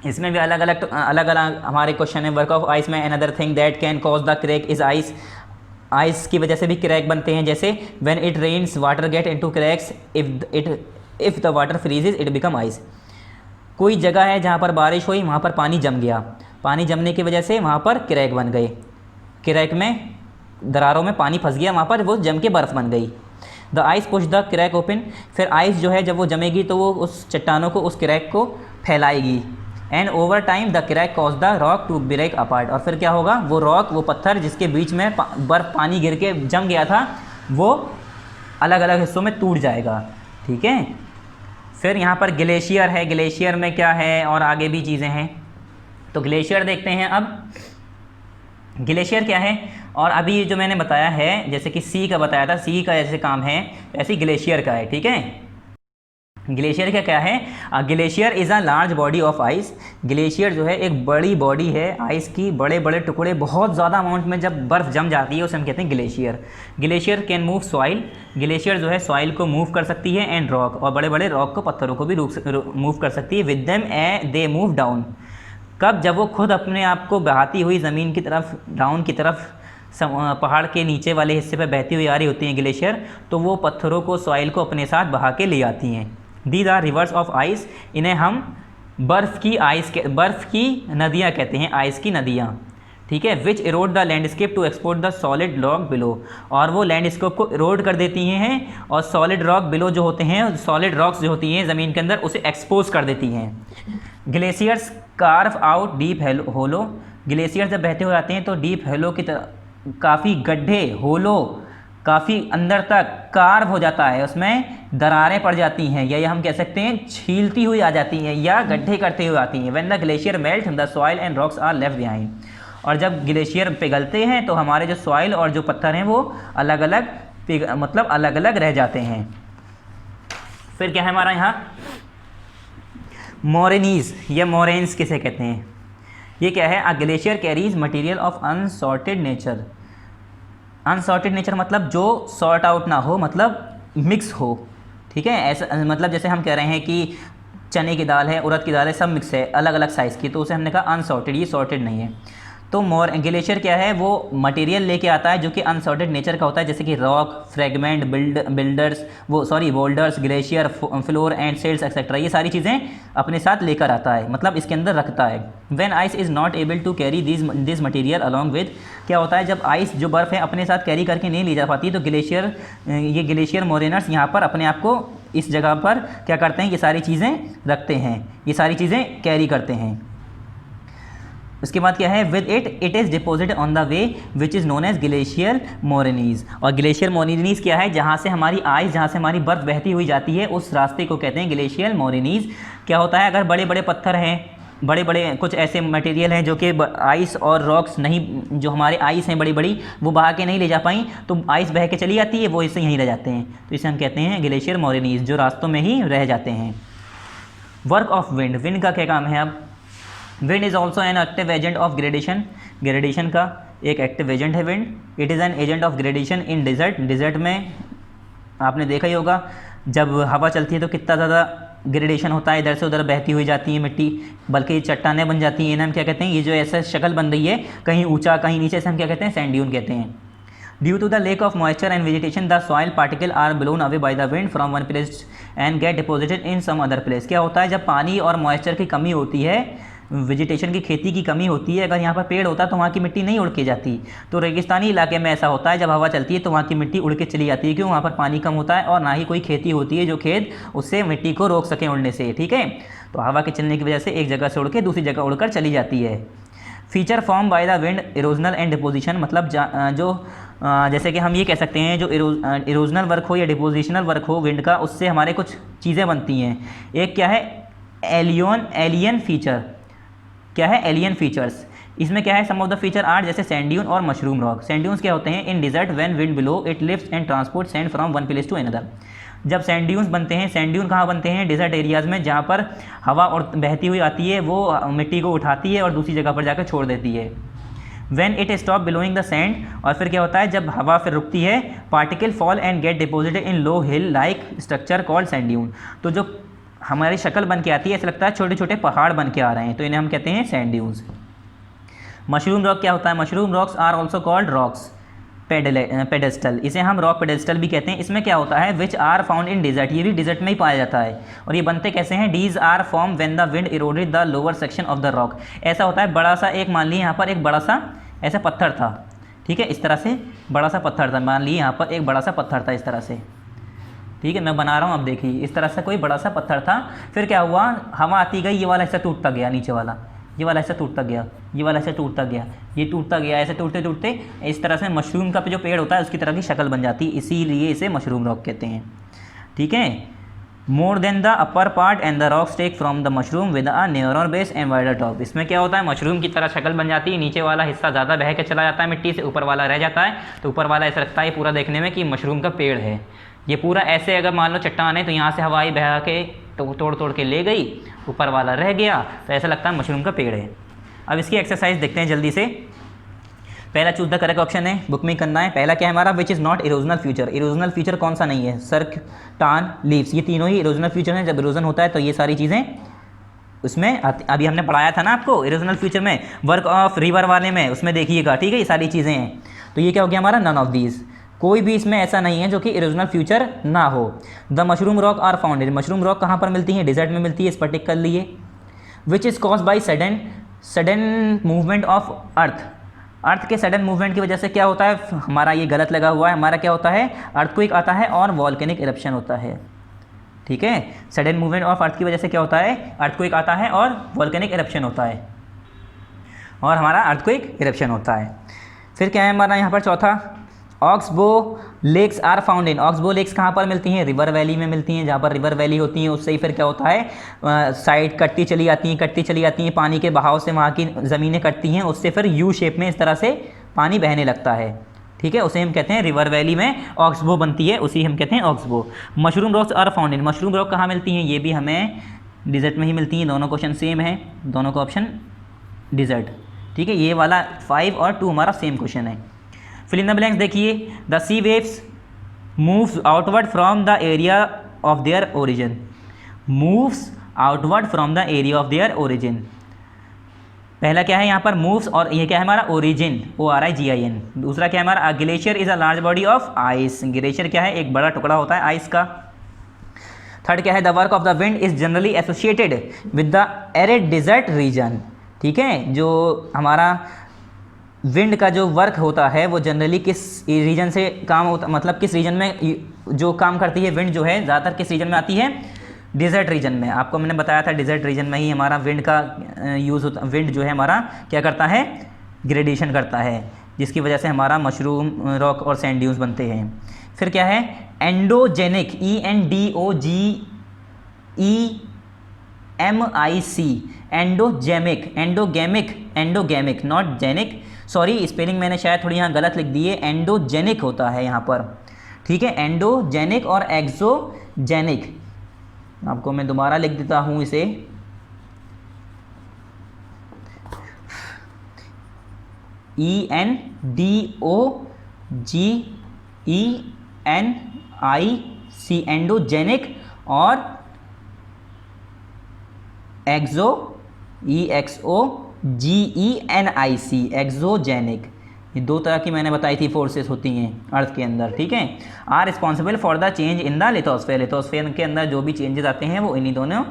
इसमें भी अलग अलग हमारे क्वेश्चन है। वर्क ऑफ आइस में another thing that can cause the crack is ice, ice की वजह से भी क्रैक बनते हैं, जैसे when it rains water get into cracks, if the water freezes it become ice. कोई जगह है जहाँ पर बारिश हुई, वहाँ पर पानी जम गया, पानी जमने की वजह से वहाँ पर क्रैक बन गए, क्रैक में दरारों में पानी फंस गया, वहाँ पर वो जम के बर्फ़ बन गई। The ice push the crack open, फिर आइस जो है जब वो जमेगी तो वो उस चट्टानों को, उस क्रैक को फैलाएगी। And over time the crack cause the rock to break apart, और फिर क्या होगा, वो रॉक, वो पत्थर जिसके बीच में बर्फ़ पानी गिर के जम गया था, वो अलग अलग हिस्सों में टूट जाएगा। ठीक है, फिर यहाँ पर ग्लेशियर है, ग्लेशियर में क्या है और आगे भी चीज़ें हैं। तो ग्लेशियर देखते हैं अब, ग्लेशियर क्या है। और अभी जो मैंने बताया है, जैसे कि सी का बताया था, सी का जैसे काम है ऐसे ग्लेशियर का है। ठीक है, ग्लेशियर का क्या है, glacier is a large body of ice. Glacier जो है एक बड़ी बॉडी है आइस की, बड़े बड़े टुकड़े, बहुत ज़्यादा अमाउंट में जब बर्फ़ जम जाती है उसे हम कहते हैं glacier. Glacier can move soil, glacier जो है सॉइल को मूव कर सकती है, एंड रॉक, और बड़े बड़े रॉक को, पत्थरों को भी मूव कर सकती है। With them they move down, कब, जब वो खुद अपने आप को बहाती हुई ज़मीन की तरफ, डाउन की तरफ, पहाड़ के नीचे वाले हिस्से पर बहती हुई आ रही होती हैं ग्लेशियर, तो वो पत्थरों को, सॉइल को अपने साथ बहा के ले आती हैं। These are rivers of ice, इन्हें हम बर्फ़ की नदियाँ कहते हैं, आइस की नदियाँ। ठीक है, which erode the landscape to export the solid rock below, और वो लैंडस्केप को इरोड कर देती हैं, और सॉलिड रॉक बिलो जो होते हैं, सॉलिड रॉक्स जो होती हैं ज़मीन के अंदर, उसे एक्सपोज कर देती हैं। ग्लेशियर्स कार्व आउट डीप होलो, ग्लेशियर जब बहते हुए आते हैं तो डीप होलो की तरह, काफ़ी गड्ढे, होलो, काफ़ी अंदर तक कार्व हो जाता है, उसमें दरारें पड़ जाती हैं, या हम कह सकते हैं छीलती हुई आ जाती हैं, या गड्ढे करते हुए आती हैं। When the glacier melt the soil and rocks are left behind, और जब ग्लेशियर पिघलते हैं तो हमारे जो सॉइल और जो पत्थर हैं वो अलग अलग रह जाते हैं। फिर क्या है हमारा यहाँ, मोरेनीज या मोरेन्स किसे कहते हैं, ये क्या है, a glacier carries material of unsorted nature. Unsorted nature मतलब जो सॉर्ट आउट ना हो, मतलब मिक्स हो। ठीक है, ऐसा मतलब जैसे हम कह रहे हैं कि चने की दाल है, उड़द की दाल है, सब मिक्स है, अलग अलग साइज़ की, तो उसे हमने कहा अनसॉर्टेड, ये सॉर्टेड नहीं है। तो ग्लेशियर क्या है, वो मटेरियल लेके आता है जो कि अनसॉर्टेड नेचर का होता है, जैसे कि rock, fragment, boulders, glacier floor and cells etcetera, ये सारी चीज़ें अपने साथ लेकर आता है, मतलब इसके अंदर रखता है। When ice is not able to carry this material along with, क्या होता है जब आइस जो बर्फ़ है अपने साथ कैरी करके नहीं ले जा पाती, तो ये ग्लेशियर मोरेनर्स यहाँ पर अपने आप को इस जगह पर क्या करते हैं, ये सारी चीज़ें रखते हैं, ये सारी चीज़ें कैरी करते हैं। उसके बाद क्या है, with it is deposited on the way which is known as glacier moraines. और ग्लेशियर मोरेनीज क्या है, जहाँ से हमारी आइस, जहाँ से हमारी बर्फ़ बहती हुई जाती है, उस रास्ते को कहते हैं ग्लेशियर मोरेनीज। क्या होता है, अगर बड़े बड़े पत्थर हैं, बड़े बड़े कुछ ऐसे मटेरियल हैं जो कि आइस और रॉक्स नहीं, जो हमारे आइस हैं बड़ी बड़ी, वो बहा के नहीं ले जा पाई, तो आइस बह के चली जाती है, वो इससे यहीं रह जाते हैं, तो इसे हम कहते हैं ग्लेशियर मोरेनीज, जो रास्तों में ही रह जाते हैं। वर्क ऑफ विंड, विंड का क्या काम है अब, wind is also an active agent of gradation, gradation का एक एक्टिव एजेंट है wind. It is an agent of gradation in desert, desert में आपने देखा ही होगा जब हवा चलती है तो कितना ज़्यादा ग्रेडेशन होता है, इधर से उधर बहती हुई जाती है मिट्टी, बल्कि चट्टानें बन जाती हैं, इन्हें हम क्या कहते हैं, ये जो ऐसा शक्ल बन रही है, कहीं ऊंचा कहीं नीचे, से हम क्या कहते हैं, सैंड ड्यून कहते हैं। Due to the lack of moisture and vegetation the soil particle are blown away by the wind from one place and get deposited in some other place. क्या होता है, जब पानी और मॉइस्चर की कमी होती है, वेजिटेशन की खेती की कमी होती है, अगर यहाँ पर पेड़ होता है तो वहाँ की मिट्टी नहीं उड़ के जाती, तो रेगिस्तानी इलाके में ऐसा होता है, जब हवा चलती है तो वहाँ की मिट्टी उड़ के चली जाती है, क्यों, वहाँ पर पानी कम होता है और ना ही कोई खेती होती है जो खेत उससे मिट्टी को रोक सकें उड़ने से। ठीक है, तो हवा के चलने की वजह से एक जगह से उड़ के दूसरी जगह उड़कर चली जाती है। Feature form by the wind erosional and deposition, मतलब जो जैसे कि हम ये कह सकते हैं जो इरोजनल वर्क हो या डिपोजिशनल वर्क हो विंड का, उससे हमारे कुछ चीज़ें बनती हैं। एक क्या है, एलियन फीचर, क्या है, एलियन फीचर्स। इसमें क्या है, some of the feature are जैसे सैंड ड्यून और मशरूम रॉक। सैंड ड्यून्स क्या होते हैं, in desert when wind below it lifts and transport sand from one place to another. जब सैंड ड्यून्स बनते हैं, सैंड ड्यून कहाँ बनते हैं, डिजर्ट एरियाज़ में, जहाँ पर हवा और बहती हुई आती है, वो मिट्टी को उठाती है और दूसरी जगह पर जाकर छोड़ देती है। When it stop billowing the sand, और फिर क्या होता है, जब हवा फिर रुकती है, particle fall and get deposited in low hill like structure called sand dune. तो जो हमारी शक्ल बन के आती है, ऐसा लगता है छोटे छोटे पहाड़ बन के आ रहे हैं, तो इन्हें हम कहते हैं सैंड ड्यून्स। मशरूम रॉक क्या होता है? Mushroom rocks are also called rocks pedestal, इसे हम रॉक पेडेस्टल भी कहते हैं। इसमें क्या होता है? Which are found in desert, ये भी डिजर्ट में ही पाया जाता है। और ये बनते कैसे हैं? These are form when the wind eroded the lower section of the rock. ऐसा होता है बड़ा सा एक, मान लीजिए यहाँ पर एक बड़ा सा ऐसा पत्थर था, ठीक है, इस तरह से बड़ा सा पत्थर था, मान लीजिए यहाँ पर एक बड़ा सा पत्थर था इस तरह से, ठीक है, मैं बना रहा हूँ, अब देखिए इस तरह से कोई बड़ा सा पत्थर था। फिर क्या हुआ? हवा आती गई, ये वाला हिस्सा टूटता गया, नीचे वाला ये वाला हिस्सा टूटता गया, ये वाला हिस्सा टूटता गया, ये टूटता गया, ऐसे टूटते टूटते इस तरह से मशरूम का जो पेड़ होता है उसकी तरह की शक्ल बन जाती है, इसीलिए इसे मशरूम रॉक कहते हैं, ठीक है। More than the upper part and the rock take from the mushroom with a narrower base and wider top. इसमें क्या होता है? मशरूम की तरह शक्ल बन जाती है, नीचे वाला हिस्सा ज़्यादा बह के चला जाता है मिट्टी से, ऊपर वाला रह जाता है, तो ऊपर वाला ऐसा लगता है पूरा देखने में कि मशरूम का पेड़ है। ये पूरा ऐसे अगर मान लो चट्टान है तो यहाँ से हवाई बहा के तोड़ तोड़ के ले गई, ऊपर वाला रह गया, तो ऐसा लगता है मशरूम का पेड़ है। अब इसकी एक्सरसाइज देखते हैं जल्दी से। पहला चूज द करेक्ट ऑप्शन है, बुक में करना है। पहला क्या है हमारा? Which is not erosional future. Erosional future कौन सा नहीं है? सर्क, टान, लीव्स, ये तीनों ही इरोजनल फ्यूचर हैं। जब इरोजन होता है तो ये सारी चीज़ें उसमें अभी हमने पढ़ाया था ना आपको इरोजनल फ्यूचर में, वर्क ऑफ रिवर वाले में, उसमें देखिएगा, ठीक है, ये सारी चीज़ें हैं। तो ये क्या हो गया हमारा? नन ऑफ दीज, कोई भी इसमें ऐसा नहीं है जो कि इरोजनल फ्यूचर ना हो। The mushroom rock are founded, mushroom rock कहाँ पर मिलती है? डिजर्ट में मिलती है, इस पर टिक कर लिए। Which is cause by sudden movement of earth, earth के सडन मूवमेंट की वजह से क्या होता है हमारा? ये गलत लगा हुआ है, हमारा क्या होता है? अर्थक्वेक आता है और वॉल्केनिक इरप्शन होता है, ठीक है। सडन मूवमेंट ऑफ अर्थ की वजह से क्या होता है? अर्थक्वेक आता है और वॉल्केनिक इरप्शन होता है, और हमारा अर्थक्वेक इरप्शन होता है। फिर क्या है हमारा यहाँ पर चौथा? Oxbow lakes are found in, oxbow lakes कहाँ पर मिलती हैं? रिवर वैली में मिलती हैं। जहाँ पर रिवर वैली होती हैं उससे ही फिर क्या होता है? साइड कटती चली जाती हैं, पानी के बहाव से वहाँ की ज़मीनें कटती हैं, उससे फिर यू शेप में इस तरह से पानी बहने लगता है, ठीक है, उसे हम कहते हैं रिवर वैली में ऑक्सबो बनती है, उसी हम कहते हैं oxbow. Mushroom rocks are found in, mushroom rock कहाँ मिलती हैं? ये भी हमें डिजर्ट में ही मिलती हैं। दोनों क्वेश्चन सेम है, दोनों का ऑप्शन डिजर्ट, ठीक है। ये वाला 5 और 2 हमारा सेम क्वेश्चन है। फिल इन द ब्लैंक्स देखिए। The sea waves moves outward from the area of their origin, moves outward from the area of their origin. पहला क्या है यहाँ पर? मूव्स, और ये क्या है हमारा? Origin, ORIGIN। दूसरा क्या है हमारा? Glacier is a large body of ice, glacier क्या है? एक बड़ा टुकड़ा होता है आइस का। थर्ड क्या है? The work of the wind is generally associated with the arid desert region, ठीक है। जो हमारा विंड का जो वर्क होता है वो जनरली किस रीजन से काम होता, मतलब किस रीजन में जो काम करती है विंड जो है, ज़्यादातर किस रीजन में आती है? डिजर्ट रीजन में। आपको मैंने बताया था डिजर्ट रीजन में ही हमारा विंड का यूज़ होता, विंड जो है हमारा क्या करता है? ग्रेडेशन करता है, जिसकी वजह से हमारा मशरूम रॉक और सैंड ड्यून्स बनते हैं। फिर क्या है? Endogenic, ENDOGEMIC, endogamic not genic, sorry spelling मैंने शायद थोड़ी यहाँ गलत लिख दी है, एंडोजेनिक होता है यहाँ पर, ठीक है। एंडोजेनिक और एक्सोजेनिक, आपको मैं दोबारा लिख देता हूँ इसे, ENDOGENIC, एंडोजेनिक, और EXOGENIC, एक्सोजेनिक। ये 2 तरह की मैंने बताई थी फोर्सेस होती हैं अर्थ के अंदर, ठीक है। Are responsible for the change in the lithosphere, lithosphere के अंदर जो भी चेंजेस आते हैं वो इन्हीं दोनों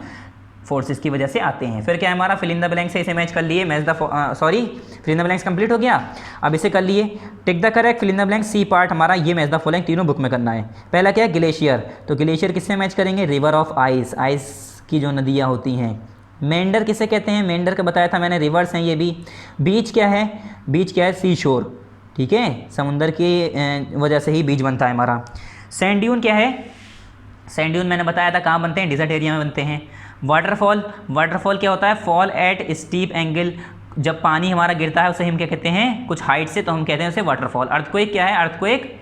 फोर्सेस की वजह से आते हैं। फिर क्या है हमारा? फिल इन द ब्लैंक से इसे मैच कर लिए, match the fill in the blanks complete हो गया। अब इसे कर लिए, tick the correct fill in the blank. C part हमारा ये मैच द फॉलोइंग, तीनों बुक में करना है। पहला क्या है? ग्लेशियर, तो ग्लेशियर किससे मैच करेंगे? रिवर ऑफ आइस, आइस की जो नदियाँ होती हैं। मेंढर किसे कहते हैं? मेंढर का बताया था मैंने, रिवर्स हैं ये भी। बीच क्या है? बीच क्या है? सी शोर, ठीक है, समुंदर की वजह से ही बीच बनता है हमारा। सैंड ड्यून क्या है? सैंड ड्यून मैंने बताया था कहाँ बनते हैं? डिजर्ट एरिया में बनते हैं। वाटरफॉल, वाटरफॉल क्या होता है? फॉल एट स्टीप एंगल, जब पानी हमारा गिरता है उसे हम क्या कहते हैं? कुछ हाइट से, तो हम कहते हैं उसे वाटरफॉल। अर्थक्वेक क्या है? अर्थक्वेक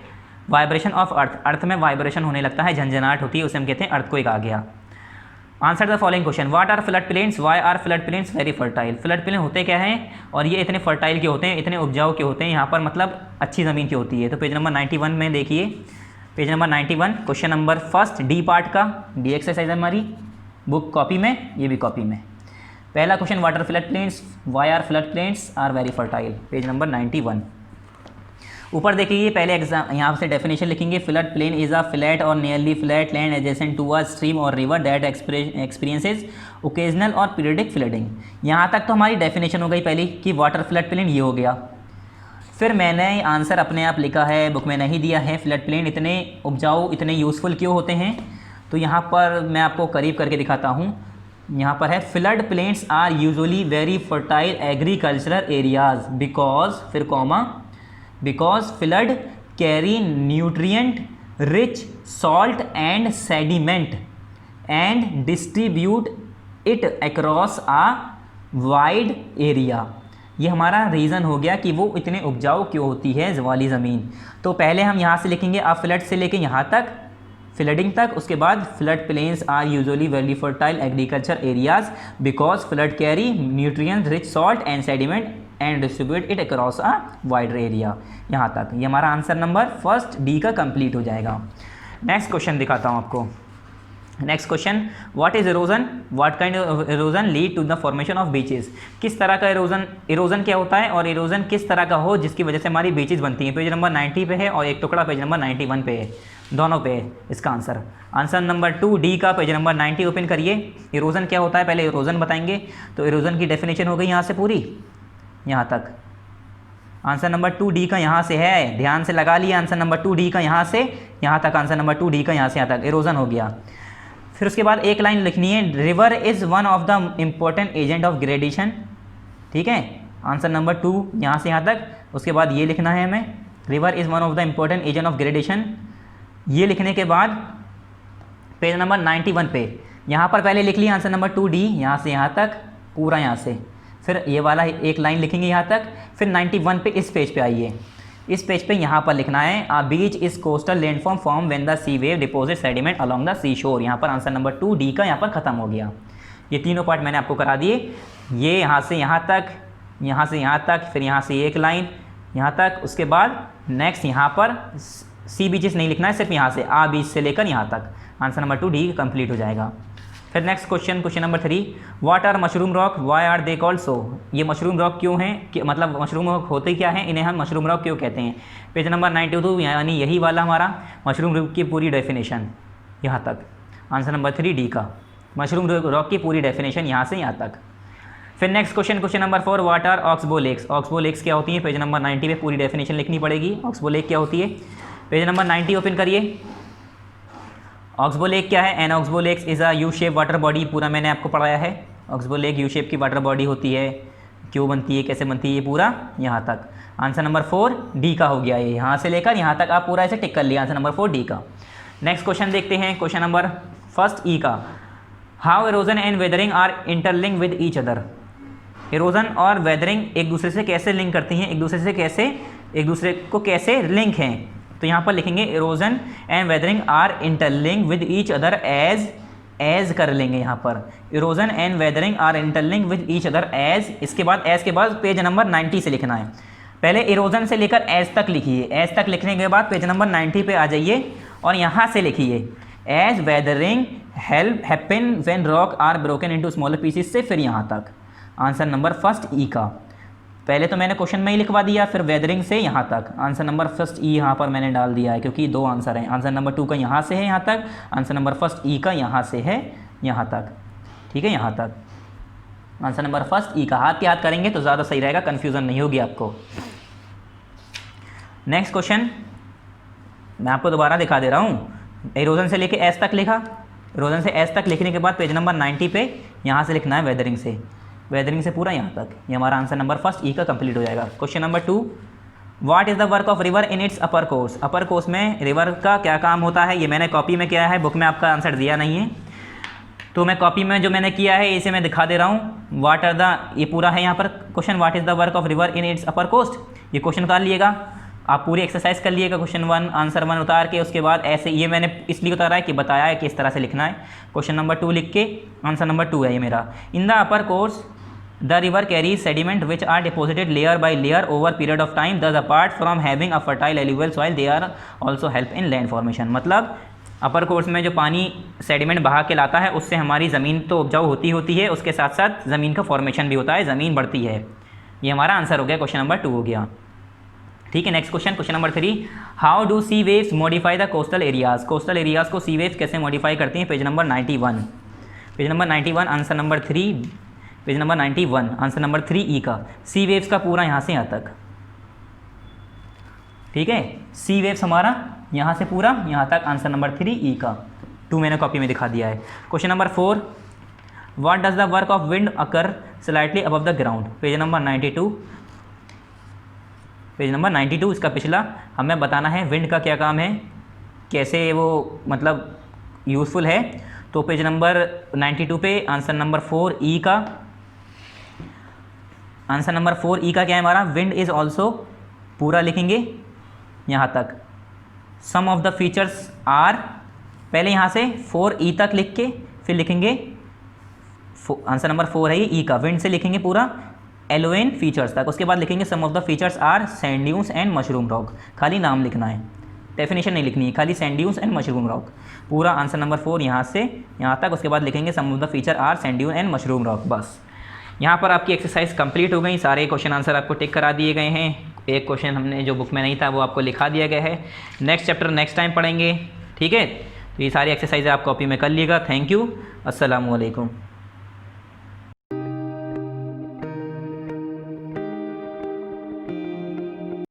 वाइब्रेशन ऑफ अर्थ, अर्थ में वाइब्रेशन होने लगता है, झंझनाहट होती है, उसे हम कहते हैं अर्थक्वेक आ गया। Answer the following question. What are flood plains, why are flood plains very fertile. Flood plain होते क्या हैं और ये इतने फर्टाइल के होते हैं, इतने उपजाऊ के होते हैं, यहाँ पर मतलब अच्छी ज़मीन की होती है। तो पेज नंबर 91 में देखिए, page number 91 question number first the part का, डी एक्सरसाइज हमारी, बुक कॉपी में, ये भी कॉपी में। पहला question, water flood plains, why are flood plains are very fertile, page number 91। ऊपर देखिए पहले एग्जाम यहाँ से डेफिनेशन लिखेंगे। Flood plain is a flat और nearly flat land adjacent to a stream और रिवर दैट एक्सपीरियंसेस ओकेजनल और periodic flooding. यहाँ तक तो हमारी डेफिनेशन हो गई पहली कि वाटर फ्लड प्लेन ये हो गया। फिर मैंने आंसर अपने आप लिखा है, बुक में नहीं दिया है। फ्लड प्लेन इतने उपजाऊ, इतने यूज़फुल क्यों होते हैं, तो यहाँ पर मैं आपको करीब करके दिखाता हूँ। यहाँ पर है flood plains are usually very fertile agricultural areas because, फिर comma, because flood carry nutrient rich salt and sediment and distribute it across a wide area. ये हमारा रीज़न हो गया कि वो इतने उपजाऊ क्यों होती है वाली ज़मीन। तो पहले हम यहाँ से लिखेंगे आप फ्लड से लेके यहाँ तक, फ्लडिंग तक, उसके बाद flood plains are usually very fertile agriculture areas because flood carry nutrient rich salt and sediment and distribute it across a wider area. यहाँ तक ये हमारा आंसर नंबर फर्स्ट डी का कंप्लीट हो जाएगा। नेक्स्ट क्वेश्चन दिखाता हूँ आपको। Next question, what is erosion, what kind of erosion lead to the formation of beaches. किस तरह का इरोजन क्या होता है और इरोजन किस तरह का हो जिसकी वजह से हमारी बीचेस बनती हैं। पेज नंबर 90 पे है और एक टुकड़ा पेज नंबर 91 पे है, दोनों पे है इसका आंसर। आंसर नंबर 2 डी का पेज नंबर 90 ओपन करिए। इरोजन क्या होता है पहले इरोजन बताएंगे। तो इरोजन की डेफिनेशन हो गई यहाँ से पूरी, यहाँ तक। आंसर नंबर 2 डी का यहाँ से है, ध्यान से लगा लिया। आंसर नंबर 2 डी का यहाँ से यहाँ तक, आंसर नंबर 2 डी का यहाँ से यहाँ तक इरोजन हो गया। फिर उसके बाद एक लाइन लिखनी है, river is one of the important agent of gradation. ठीक है, आंसर नंबर 2 यहाँ से यहाँ तक। उसके बाद ये लिखना है हमें, river is one of the important agent of gradation. ये लिखने के बाद पेज नंबर 91 पे यहाँ पर पहले लिख लिया आंसर नंबर 2 डी, यहाँ से यहाँ तक पूरा, यहाँ से फिर ये वाला एक लाइन लिखेंगे यहाँ तक। फिर 91 पे इस पेज पे आइए, इस पेज पे यहाँ पर लिखना है, a beach is coastal landform form when the sea wave deposit sediment along the sea shore. यहाँ पर आंसर नंबर 2 डी का यहाँ पर ख़त्म हो गया। ये तीनों पार्ट मैंने आपको करा दिए। ये यहाँ से यहाँ तक, यहाँ से यहाँ तक, फिर यहाँ से एक लाइन यहाँ तक। उसके बाद नेक्स्ट यहाँ पर सी बीचेस नहीं लिखना है, सिर्फ यहाँ से आ बीच से लेकर यहाँ तक। आंसर नंबर 2 डी कंप्लीट हो जाएगा। फिर next question, question number 3, what are mushroom rock, why are they called so. ये मशरूम रॉक क्यों हैं, कि मतलब मशरूम रॉक होते क्या हैं, इन्हें हम मशरूम रॉक क्यों कहते हैं। पेज नंबर 92 यानी यही वाला हमारा मशरूम रॉक की पूरी डेफिनेशन यहाँ तक। आंसर नंबर 3 डी का मशरूम रॉक की पूरी डेफिनेशन यहाँ से यहाँ तक। फिर next question, question number 4, what are oxbow lakes. Oxbow lakes क्या होती है, पेज नंबर 90 पे पूरी डेफिनेशन लिखनी पड़ेगी। ऑक्सबो लेक क्या होती है, पेज नंबर 90 ओपन करिए। ऑक्सबो लेक क्या है, an oxbow lakes is a U shape water body, पूरा मैंने आपको पढ़ाया है। ऑक्सबो लेक यू शेप की वाटर बॉडी होती है, क्यों बनती है, कैसे बनती है, ये पूरा यहाँ तक। आंसर नंबर 4 डी का हो गया। ये यहाँ से लेकर यहाँ तक आप पूरा ऐसे टिक कर लिया, आंसर नंबर 4 डी का। नेक्स्ट क्वेश्चन देखते हैं, क्वेश्चन नंबर फर्स्ट ई का, how erosion and weathering are interlink with each other. Erosion और वेदरिंग एक दूसरे से कैसे लिंक करती हैं, एक दूसरे को कैसे लिंक हैं। तो यहाँ पर लिखेंगे erosion and weathering are interlink with each other as कर लेंगे यहाँ पर। Erosion and weathering are interlink with each other as, इसके बाद एज के बाद पेज नंबर 90 से लिखना है। पहले इरोजन से लेकर एज तक लिखिए, एज तक लिखने के बाद पेज नंबर 90 पे आ जाइए और यहाँ से लिखिए as weathering happen when rock are broken into smaller pieces से फिर यहाँ तक। आंसर नंबर फर्स्ट ई का, पहले तो मैंने क्वेश्चन में ही लिखवा दिया, फिर वेदरिंग से यहाँ तक। आंसर नंबर फर्स्ट ई यहाँ पर मैंने डाल दिया है क्योंकि 2 आंसर हैं। आंसर नंबर 2 का यहाँ से है यहाँ तक, आंसर नंबर फर्स्ट ई का यहाँ से है यहाँ तक। ठीक है, यहाँ तक आंसर नंबर फर्स्ट ई का। हाथ के हाथ करेंगे तो ज़्यादा सही रहेगा, कन्फ्यूज़न नहीं होगी आपको। नेक्स्ट क्वेश्चन मैं आपको दोबारा दिखा दे रहा हूँ। इरोजन से लेके एस तक लिखा, इरोजन से एस तक लिखने के बाद पेज नंबर 90 पे यहाँ से लिखना है वेदरिंग से, वेदरिंग से पूरा यहाँ तक। ये हमारा आंसर नंबर फर्स्ट ई का कंप्लीट हो जाएगा। Question number 2, what is the work of river in its upper course. Upper course में रिवर का क्या काम होता है, ये मैंने कॉपी में किया है, बुक में आपका आंसर दिया नहीं है, तो मैं कॉपी में जो मैंने किया है इसे मैं दिखा दे रहा हूँ। व्हाट आर द, ये पूरा है यहाँ पर question, what is the work of river in its upper coast. ये क्वेश्चन उतार लिएगा, आप पूरी एक्सरसाइज कर लिएगा। क्वेश्चन 1 आंसर 1 उतार के उसके बाद ऐसे, ये मैंने इसलिए उतारा है कि बताया है कि इस तरह से लिखना है। क्वेश्चन नंबर 2 लिख के आंसर नंबर 2 है ये मेरा। In the upper course the river carries sediment which are deposited layer by layer over period of time, thus apart from having a fertile alluvial soil they are also help in land formation. मतलब upper course में जो पानी sediment बहा के लाता है उससे हमारी ज़मीन तो उपजाऊ होती है, उसके साथ साथ ज़मीन का फॉर्मेशन भी होता है, ज़मीन बढ़ती है। ये हमारा आंसर हो गया, क्वेश्चन नंबर 2 हो गया। ठीक है, next question, question number 3, how do sea waves modify the coastal areas. Coastal areas को सी वेव्स कैसे मॉडिफाई करती हैं, page number 91, page number 91 answer number 3, page number 91 answer number 3 E का, सी वेव्स का पूरा यहाँ से यहाँ तक। ठीक है, सी वेव्स हमारा यहाँ से पूरा यहाँ तक, आंसर नंबर 3 ई का, 2 मैंने कॉपी में दिखा दिया है। Question number 4, what does the work of wind occur slightly above the ground, page number 92, page number 92 इसका पिछला। हमें बताना है विंड का क्या काम है, कैसे वो मतलब यूज़फुल है। तो पेज नंबर 92 पे आंसर नंबर 4 ई का, आंसर नंबर 4 ई का क्या है हमारा, विंड इज़ ऑल्सो, पूरा लिखेंगे यहाँ तक, सम ऑफ द फीचर्स आर, पहले यहाँ से 4 ई तक लिख के फिर लिखेंगे आंसर नंबर 4 है ये ई का, विंड से लिखेंगे पूरा एलोवेन फीचर्स तक, उसके बाद लिखेंगे some of the features are sand dunes and mushroom rock, खाली नाम लिखना है, डेफिनेशन नहीं लिखनी है, खाली sand dunes and mushroom rock, पूरा आंसर नंबर 4 यहाँ से यहाँ तक, उसके बाद लिखेंगे some of the feature are sand dune and mushroom rock. बस यहाँ पर आपकी एक्सरसाइज कंप्लीट हो गई, सारे क्वेश्चन आंसर आपको टिक करा दिए गए हैं। एक क्वेश्चन हमने जो बुक में नहीं था वो आपको लिखा दिया गया है। नेक्स्ट चैप्टर नेक्स्ट टाइम पढ़ेंगे, ठीक है। तो ये सारी एक्सरसाइज आप कॉपी में कर लीजिएगा। थैंक यू, अस्सलामु अलैकुम।